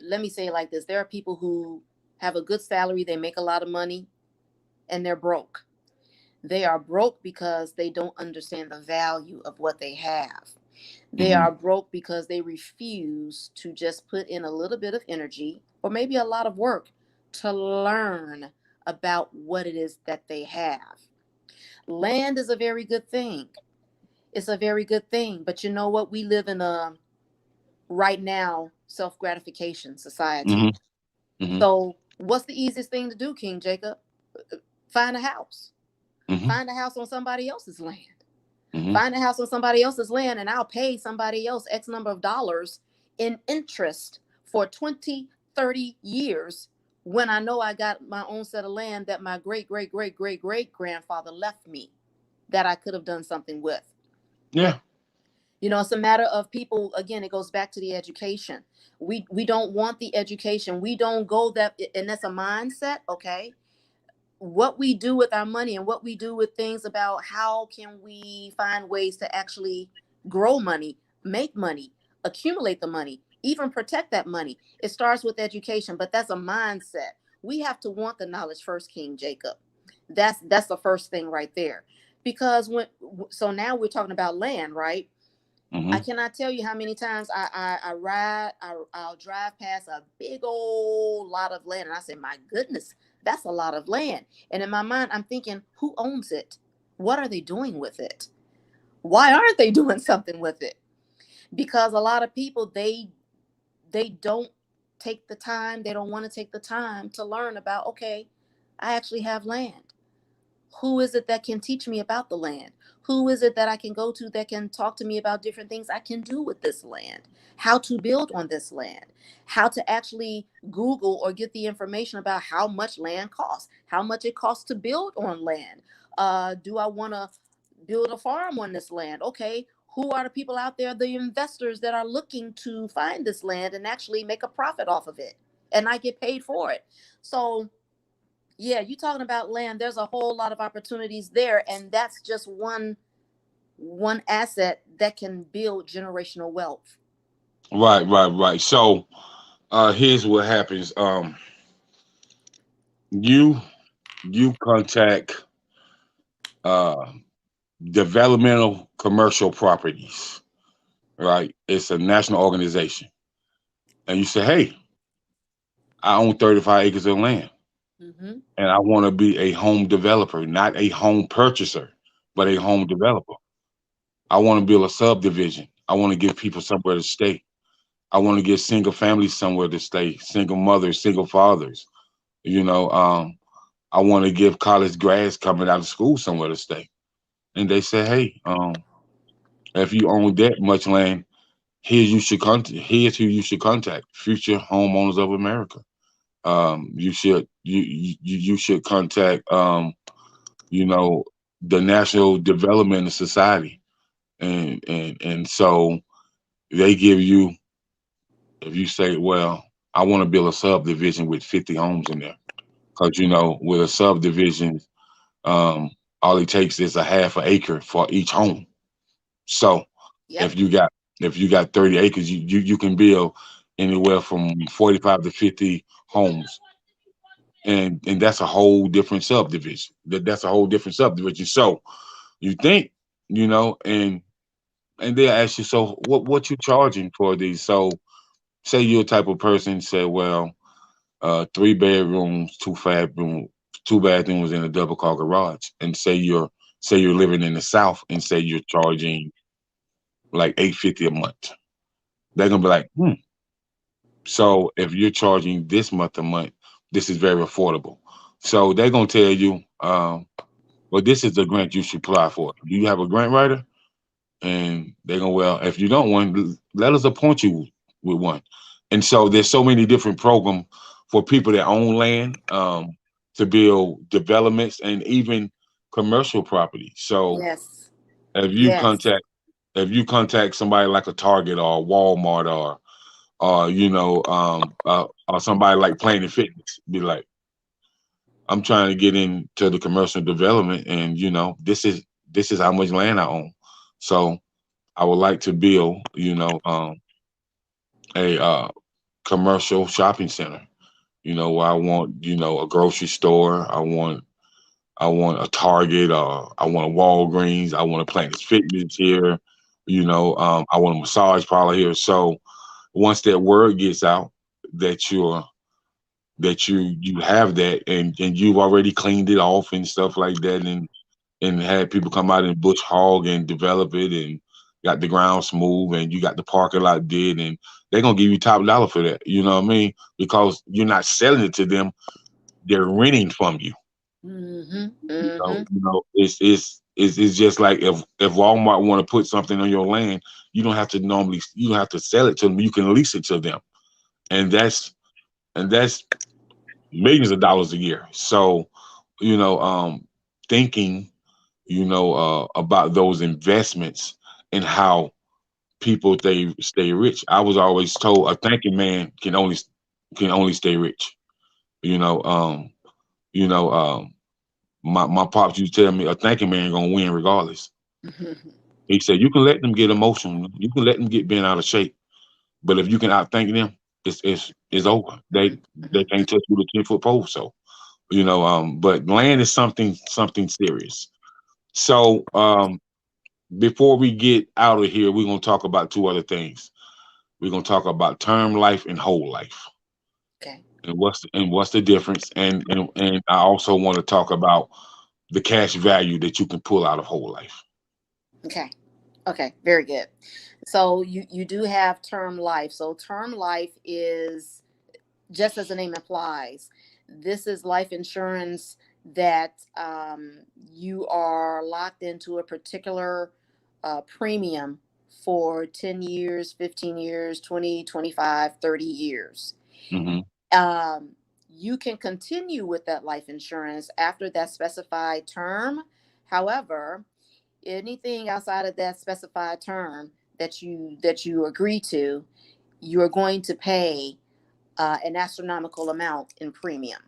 Let me say it like this. There are people who have a good salary, they make a lot of money, and they're broke. They are broke because they don't understand the value of what they have. They Hmm. are broke because they refuse to just put in a little bit of energy or maybe a lot of work to learn about what it is that they have. Land is a very good thing. It's a very good thing. But you know what? We live in a right now self gratification society. Hmm. Hmm. So, what's the easiest thing to do, King Jacob? Find a house. Hmm. Find a house on somebody else's land. Hmm. Find a house on somebody else's land, and I'll pay somebody else X number of dollars in interest for 20, 30 years when I know I got my own set of land that my great, great, great, great, great grandfather left me that I could have done something with. Yeah. It's a matter of people, again, it goes back to the education. We don't want the education. We don't go that, and that's a mindset, okay? What we do with our money and what we do with things about how can we find ways to actually grow money, make money, accumulate the money, even protect that money. It starts with education, but that's a mindset. We have to want the knowledge first, King Jacob. That's the first thing right there. Because so now we're talking about land, right? I Hmm. cannot tell you how many times I'll drive past a big old lot of land, and I say, my goodness, that's a lot of land. And in my mind, I'm thinking, who owns it? What are they doing with it? Why aren't they doing something with it? Because a lot of people, they don't take the time, they don't want to take the time to learn about, okay, I actually have land. Who is it that can teach me about the land? Who is it that I can go to that can talk to me about different things I can do with this land? How to build on this land? How to actually Google or get the information about how much land costs, how much it costs to build on land. Do I want to build a farm on this land? Okay, who are the people out there, the investors that are looking to find this land and actually make a profit off of it? And I get paid for it. So yeah, you talking about land, there's a whole lot of opportunities there, and that's just one asset that can build generational wealth. Right, right, right. So here's what happens. You you contact uh developmental commercial properties, right? It's a national organization. And you say, hey, I own 35 acres of land Mm-hmm. and I want to be a home developer, not a home purchaser, but a home developer. I want to build a subdivision. I want to give people somewhere to stay. I want to give single families somewhere to stay, single mothers, single fathers. You know, I want to give college grads coming out of school somewhere to stay. And they say, hey, if you own that much land, here's who you should contact. Future homeowners of America. You should contact you know the National Development Society, and so they give you, if you say, well, I want to build a subdivision with 50 homes in there, because with a subdivision, um, all it takes is a half an acre for each home. So Yep. if you got if you got 30 acres, you can build anywhere from 45 to 50 homes, and that's a whole different subdivision. That's a whole different subdivision. So you think, and they'll ask you, so what you charging for these? So say you're a type of person, say, well, 3 bedrooms, two bathrooms, and a double car garage, and say you're living in the South, and say you're charging like 850 a month. They're gonna be like, so if you're charging this month a month, this is very affordable. So they're gonna tell you, well, this is the grant you should apply for. Do you have a grant writer? And they're gonna, well, if you don't one, let us appoint you with one. And so there's so many different programs for people that own land, to build developments and even commercial property. So Yes. if you Yes. contact if you contact somebody like a Target or Walmart or somebody like Planet Fitness, be like, I'm trying to get into the commercial development, and this is how much land I own. So I would like to build, a commercial shopping center. Where I want, a grocery store. I want a Target. I want a Walgreens. I want a Planet Fitness here. I want a massage parlor here. So once that word gets out that you have that, and you've already cleaned it off and stuff like that, and had people come out and bush hog and develop it, and got the ground smooth, and you got the parking lot did, and they're gonna give you top dollar for that. You know what I mean? Because you're not selling it to them; they're renting from you. Mm-hmm. You know, Mm-hmm. it's just like if Walmart want to put something on your land, you don't have to sell it to them. You can lease it to them, and that's millions of dollars a year. So, thinking, about those investments and how people stay rich. I was always told a thinking man can only stay rich. You know, um, you know, my pops used to tell me a thinking man gonna win regardless. He said you can let them get emotional, you can let them get bent out of shape, But if you can outthink them, it's over. They Hmm. can't touch you with a 10 foot pole. So but land is something serious. So before we get out of here, we're gonna talk about two other things. We're gonna talk about term life and whole life, Okay. and what's the difference. And I also want to talk about the cash value that you can pull out of whole life. Okay. Okay. Very good. So you do have term life. So term life is, just as the name implies, this is life insurance that you are locked into a particular premium for 10 years, 15 years, 20, 25, 30 years. Hmm. Um, you can continue with that life insurance after that specified term. However, anything outside of that specified term that you agree to, you're going to pay an astronomical amount in premium.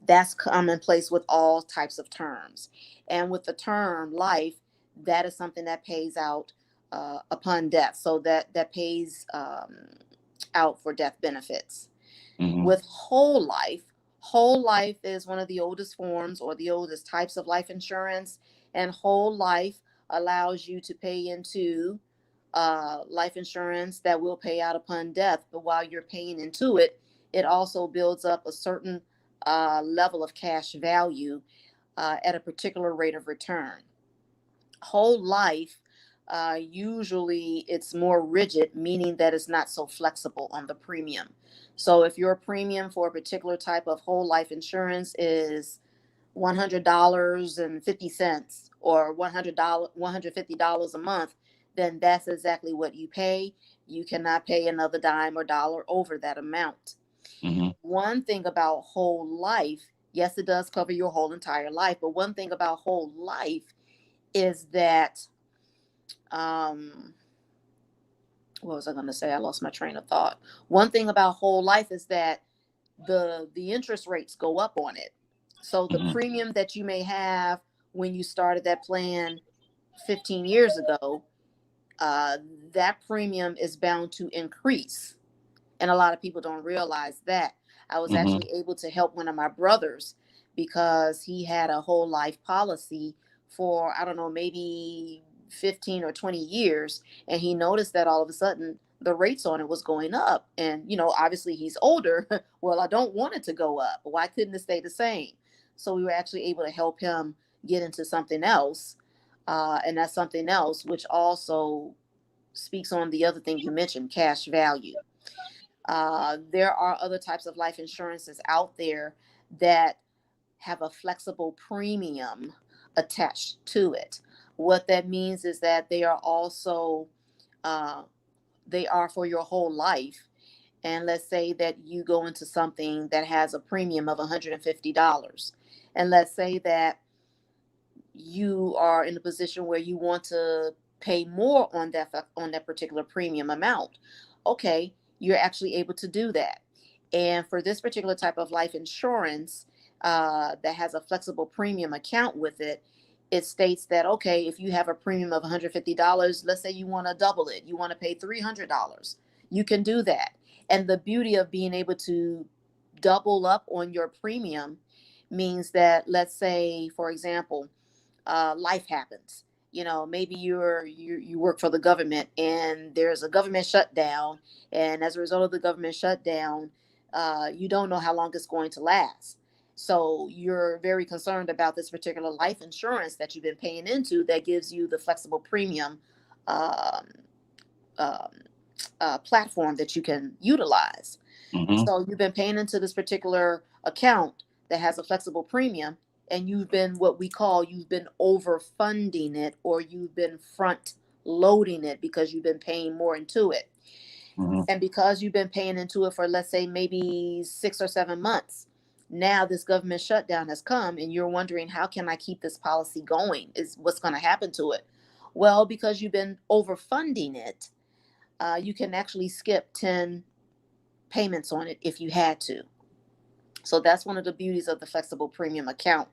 That's commonplace with all types of terms. And with the term life, that is something that pays out upon death. So that pays out for death benefits. Hmm. With whole life is one of the oldest forms or the oldest types of life insurance. And whole life allows you to pay into life insurance that will pay out upon death. But while you're paying into it, it also builds up a certain level of cash value at a particular rate of return. Whole life, usually it's more rigid, meaning that it's not so flexible on the premium. So if your premium for a particular type of whole life insurance is $100.50 or $150 a month, then that's exactly what you pay. You cannot pay another dime or dollar over that amount. Hmm. One thing about whole life, yes, it does cover your whole entire life, but one thing about whole life is that, um, what was I going to say? I lost my train of thought. One thing about whole life is that the interest rates go up on it. So the Hmm. premium that you may have when you started that plan 15 years ago, uh, that premium is bound to increase. And a lot of people don't realize that. I was Hmm. actually able to help one of my brothers because he had a whole life policy for, I don't know, maybe 15 or 20 years. And he noticed that all of a sudden the rates on it was going up. And, obviously he's older. Well, I don't want it to go up. Why couldn't it stay the same? So we were actually able to help him get into something else. And that's something else, which also speaks on the other thing you mentioned, cash value. There are other types of life insurances out there that have a flexible premium attached to it. What that means is that they are also uh, they are for your whole life. And let's say that you go into something that has a premium of $150, and let's say that you are in a position where you want to pay more on that particular premium amount. Okay, you're actually able to do that. And for this particular type of life insurance that has a flexible premium account with it, it states that, okay, if you have a premium of $150, let's say you want to double it, you want to pay $300, you can do that. And the beauty of being able to double up on your premium means that, let's say, for example, life happens. Maybe you work for the government and there's a government shutdown, and as a result of the government shutdown, you don't know how long it's going to last. So you're very concerned about this particular life insurance that you've been paying into that gives you the flexible premium um, um, platform that you can utilize. Hmm. So you've been paying into this particular account that has a flexible premium, and you've been overfunding it, or you've been front loading it because you've been paying more into it. Hmm. And because you've been paying into it for, let's say, maybe 6 or 7 months, now this government shutdown has come and you're wondering, how can I keep this policy going? Is what's going to happen to it? Well, because you've been overfunding it, you can actually skip 10 payments on it if you had to. So that's one of the beauties of the flexible premium account.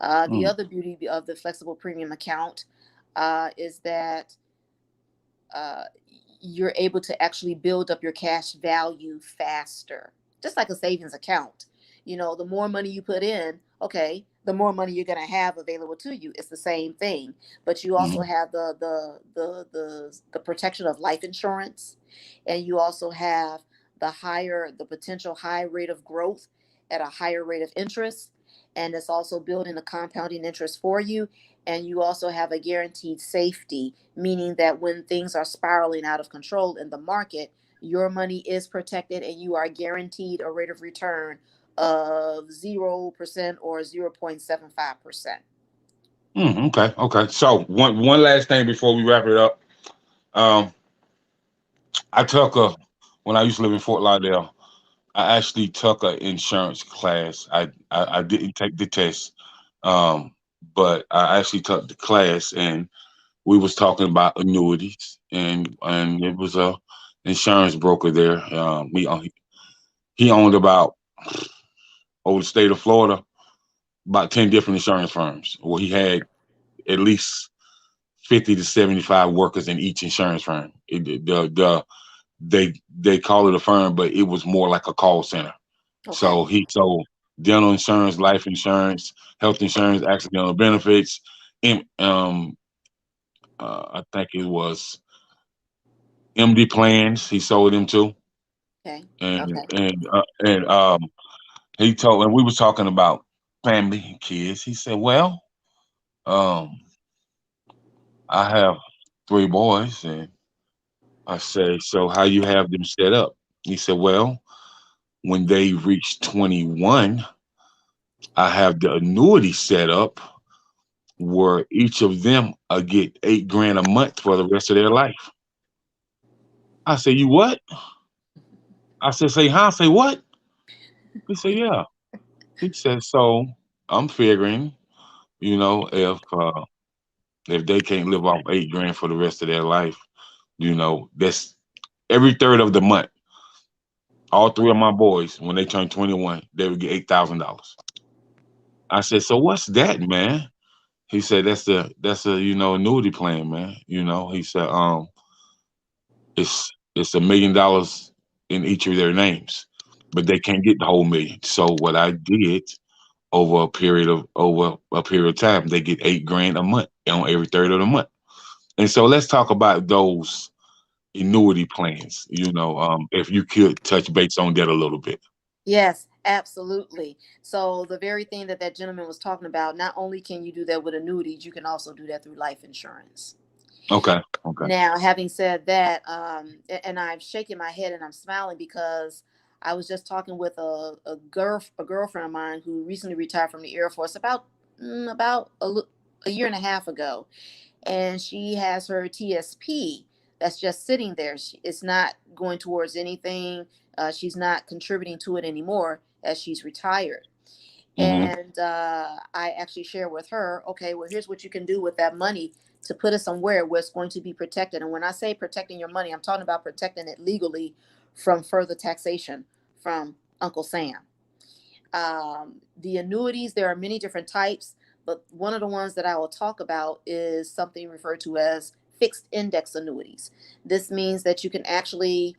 The Hmm. other beauty of the flexible premium account is that uh, you're able to actually build up your cash value faster, just like a savings account. The more money you put in, okay, the more money you're going to have available to you. It's the same thing, but you also Mm-hmm. have the protection of life insurance, and you also have the potential high rate of growth at a higher rate of interest, and it's also building a compounding interest for you. And you also have a guaranteed safety, meaning that when things are spiraling out of control in the market, your money is protected and you are guaranteed a rate of return of 0% or 0.75%. Okay, okay. So one last thing before we wrap it up. Um, I took a when I used to live in Fort Lauderdale. I actually took an insurance class. I didn't take the test, um, but I actually took the class, and we was talking about annuities, and it was a insurance broker there. He owned about over the state of Florida about 10 different insurance firms. Well, he had at least 50 to 75 workers in each insurance firm. They call it a firm, but it was more like a call center. So Okay. he sold dental insurance, life insurance, health insurance, accidental benefits, and I think it was MD plans. He sold them too, Okay. and Okay. he told, and we was talking about family and kids. He said, "Well, um, I have three boys," and I said, "So how you have them set up?" He said, "Well, when they reach 21, I have the annuity set up where each of them get 8 grand a month for the rest of their life." I said, "You what?" I said, "Say huh?" I say what? He said, "Yeah." He said, "So I'm figuring, if they can't live off 8 grand for the rest of their life, that's every third of the month. All three of my boys, when they turn 21, they would get $8,000." I said, "So what's that, man?" He said, "That's a annuity plan, man." He said, it's $1 million in each of their names, but they can't get the whole million. So what I did over a period of time, they get 8 grand a month on every third of the month. And so let's talk about those annuity plans. If you could touch base on that a little bit. Yes, absolutely. So the very thing that gentleman was talking about, not only can you do that with annuities, you can also do that through life insurance. Okay. Okay. Now, having said that, and I'm shaking my head and I'm smiling because I was just talking with a girlfriend of mine who recently retired from the Air Force about a year and a half ago, and she has her TSP that's just sitting there. It's not going towards anything. She's not contributing to it anymore as she's retired. Mm-hmm. And I actually share with her, okay, well, here's what you can do with that money to put it somewhere where it's going to be protected. And when I say protecting your money, I'm talking about protecting it legally from further taxation from Uncle Sam. The annuities, there are many different types, but one of the ones that I will talk about is something referred to as fixed index annuities. This means that you can actually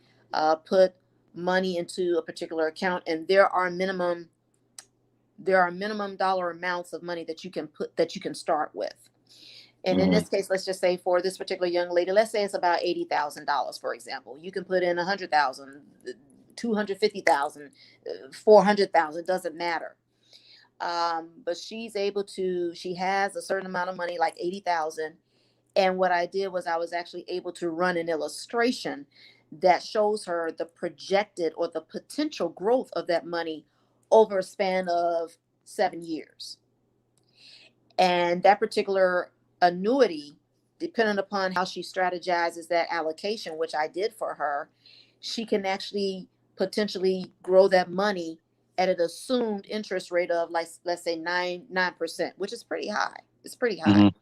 put money into a particular account, and there are minimum dollar amounts of money that you can start with. And in Mm-hmm. this case, let's just say for this particular young lady, let's say it's about $80,000, for example. You can put in 100,000, 250,000, 400,000, doesn't matter. But she has a certain amount of money, like 80,000. And what I did was I was actually able to run an illustration that shows her the projected or the potential growth of that money over a span of 7 years. And that particular annuity, depending upon how she strategizes that allocation, which I did for her, she can actually potentially grow that money at an assumed interest rate of, like, let's say 9%, which is pretty high. It's pretty high.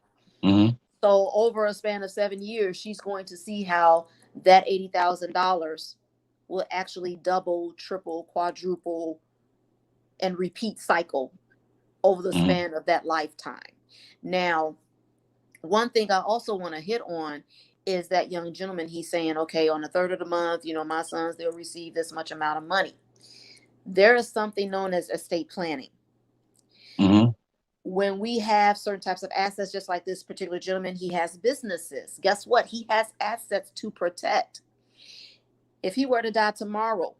Mm-hmm. Mm-hmm. So over a span of 7 years, she's going to see how that $80,000 will actually double, triple, quadruple, and repeat cycle over the span of that lifetime. Now, one thing I also want to hit on is that young gentleman. He's saying, okay, on the third of the month, my sons, they'll receive this much amount of money. There is something known as estate planning. Mm-hmm. When we have certain types of assets, just like this particular gentleman, he has businesses. Guess what? He has assets to protect. If he were to die tomorrow,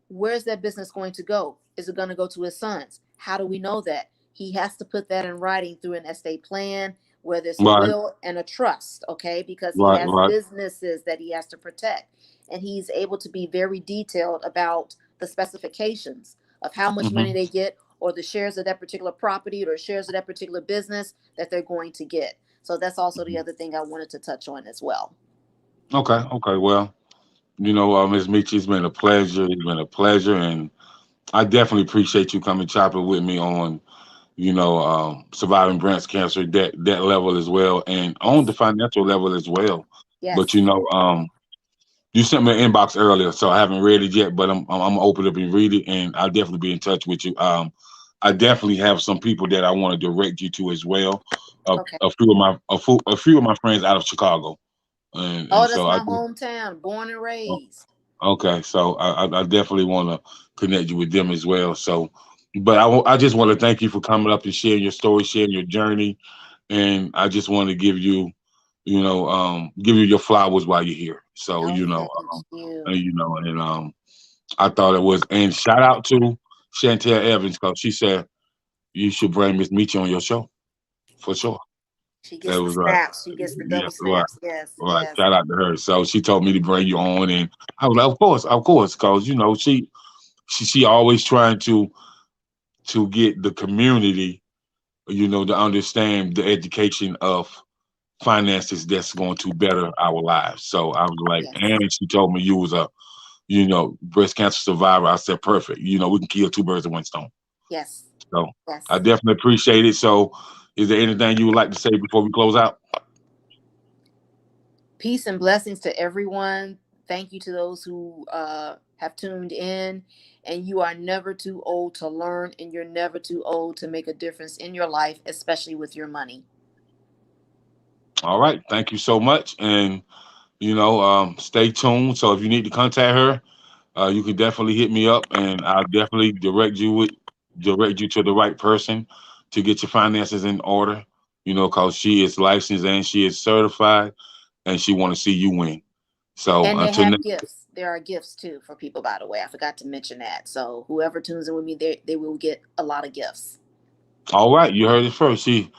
where's that business going to go? Is it going to go to his sons? How do we know that? He has to put that in writing through an estate plan, where there's a Right, will and a trust, okay? Because he right, has right. businesses that he has to protect. And he's able to be very detailed about the specifications of how much money Mm-hmm. they get, or the shares of that particular property, or shares of that particular business that they're going to get. So that's also the other thing I wanted to touch on as well. Okay, okay. Well, Ms. Meechie, it's been a pleasure. It's been a pleasure, and I definitely appreciate you coming chopping with me on, surviving breast cancer, that level as well, and on the Yes. financial level as well. But Yes. you sent me an inbox earlier, so I haven't read it yet. But I'm open up and read it, and I'll definitely be in touch with you. I definitely have some people that I want to direct you to as well. Okay. A few of my friends out of Chicago, and Oh, that's so my hometown, born and raised. okay, so I definitely want to connect you with them as well. So, but I just want to thank you for coming up and sharing your story, sharing your journey, and I just want to give you your flowers while you're here. So, Oh, thank you. I thought it was, and shout out to Chantel Evans because she said you should bring Miss Meechie on your show for sure. She gets That the was right. snaps. She gets the Yeah, double right. snaps. Yes, Right. yes, Shout out to her. So she told me to bring you on, and I was like, of course, because she always trying to get the community, to understand the education of finances that's going to better our lives. So I was like, yes, and she told me you was a, breast cancer survivor. I said, perfect. We can kill two birds with one stone. yes, So I yes. definitely appreciate it. So is there anything you would like to say before we close out? Peace and blessings to everyone. Thank you to those who have tuned in. And you are never too old to learn, and you're never too old to make a difference in your life, especially with your money. All right. Thank you so much. And, stay tuned. So if you need to contact her, you can definitely hit me up, and I'll definitely direct you to the right person to get your finances in order. Because she is licensed and she is certified, and she want to see you win. So And they until have next, gifts. There are gifts too for people, by the way. I forgot to mention that. So whoever tunes in with me, they will get a lot of gifts. all right, you heard it first. She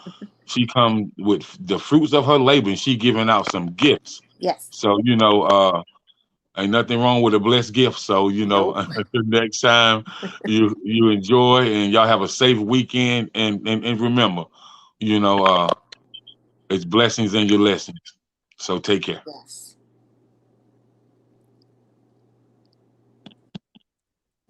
come with the fruits of her labor, and she giving out some gifts. Yes. So ain't nothing wrong with a blessed gift. So Nope. until next time, you enjoy and y'all have a safe weekend. And remember, you know, uh, it's blessings in your lessons. So take care. Yes.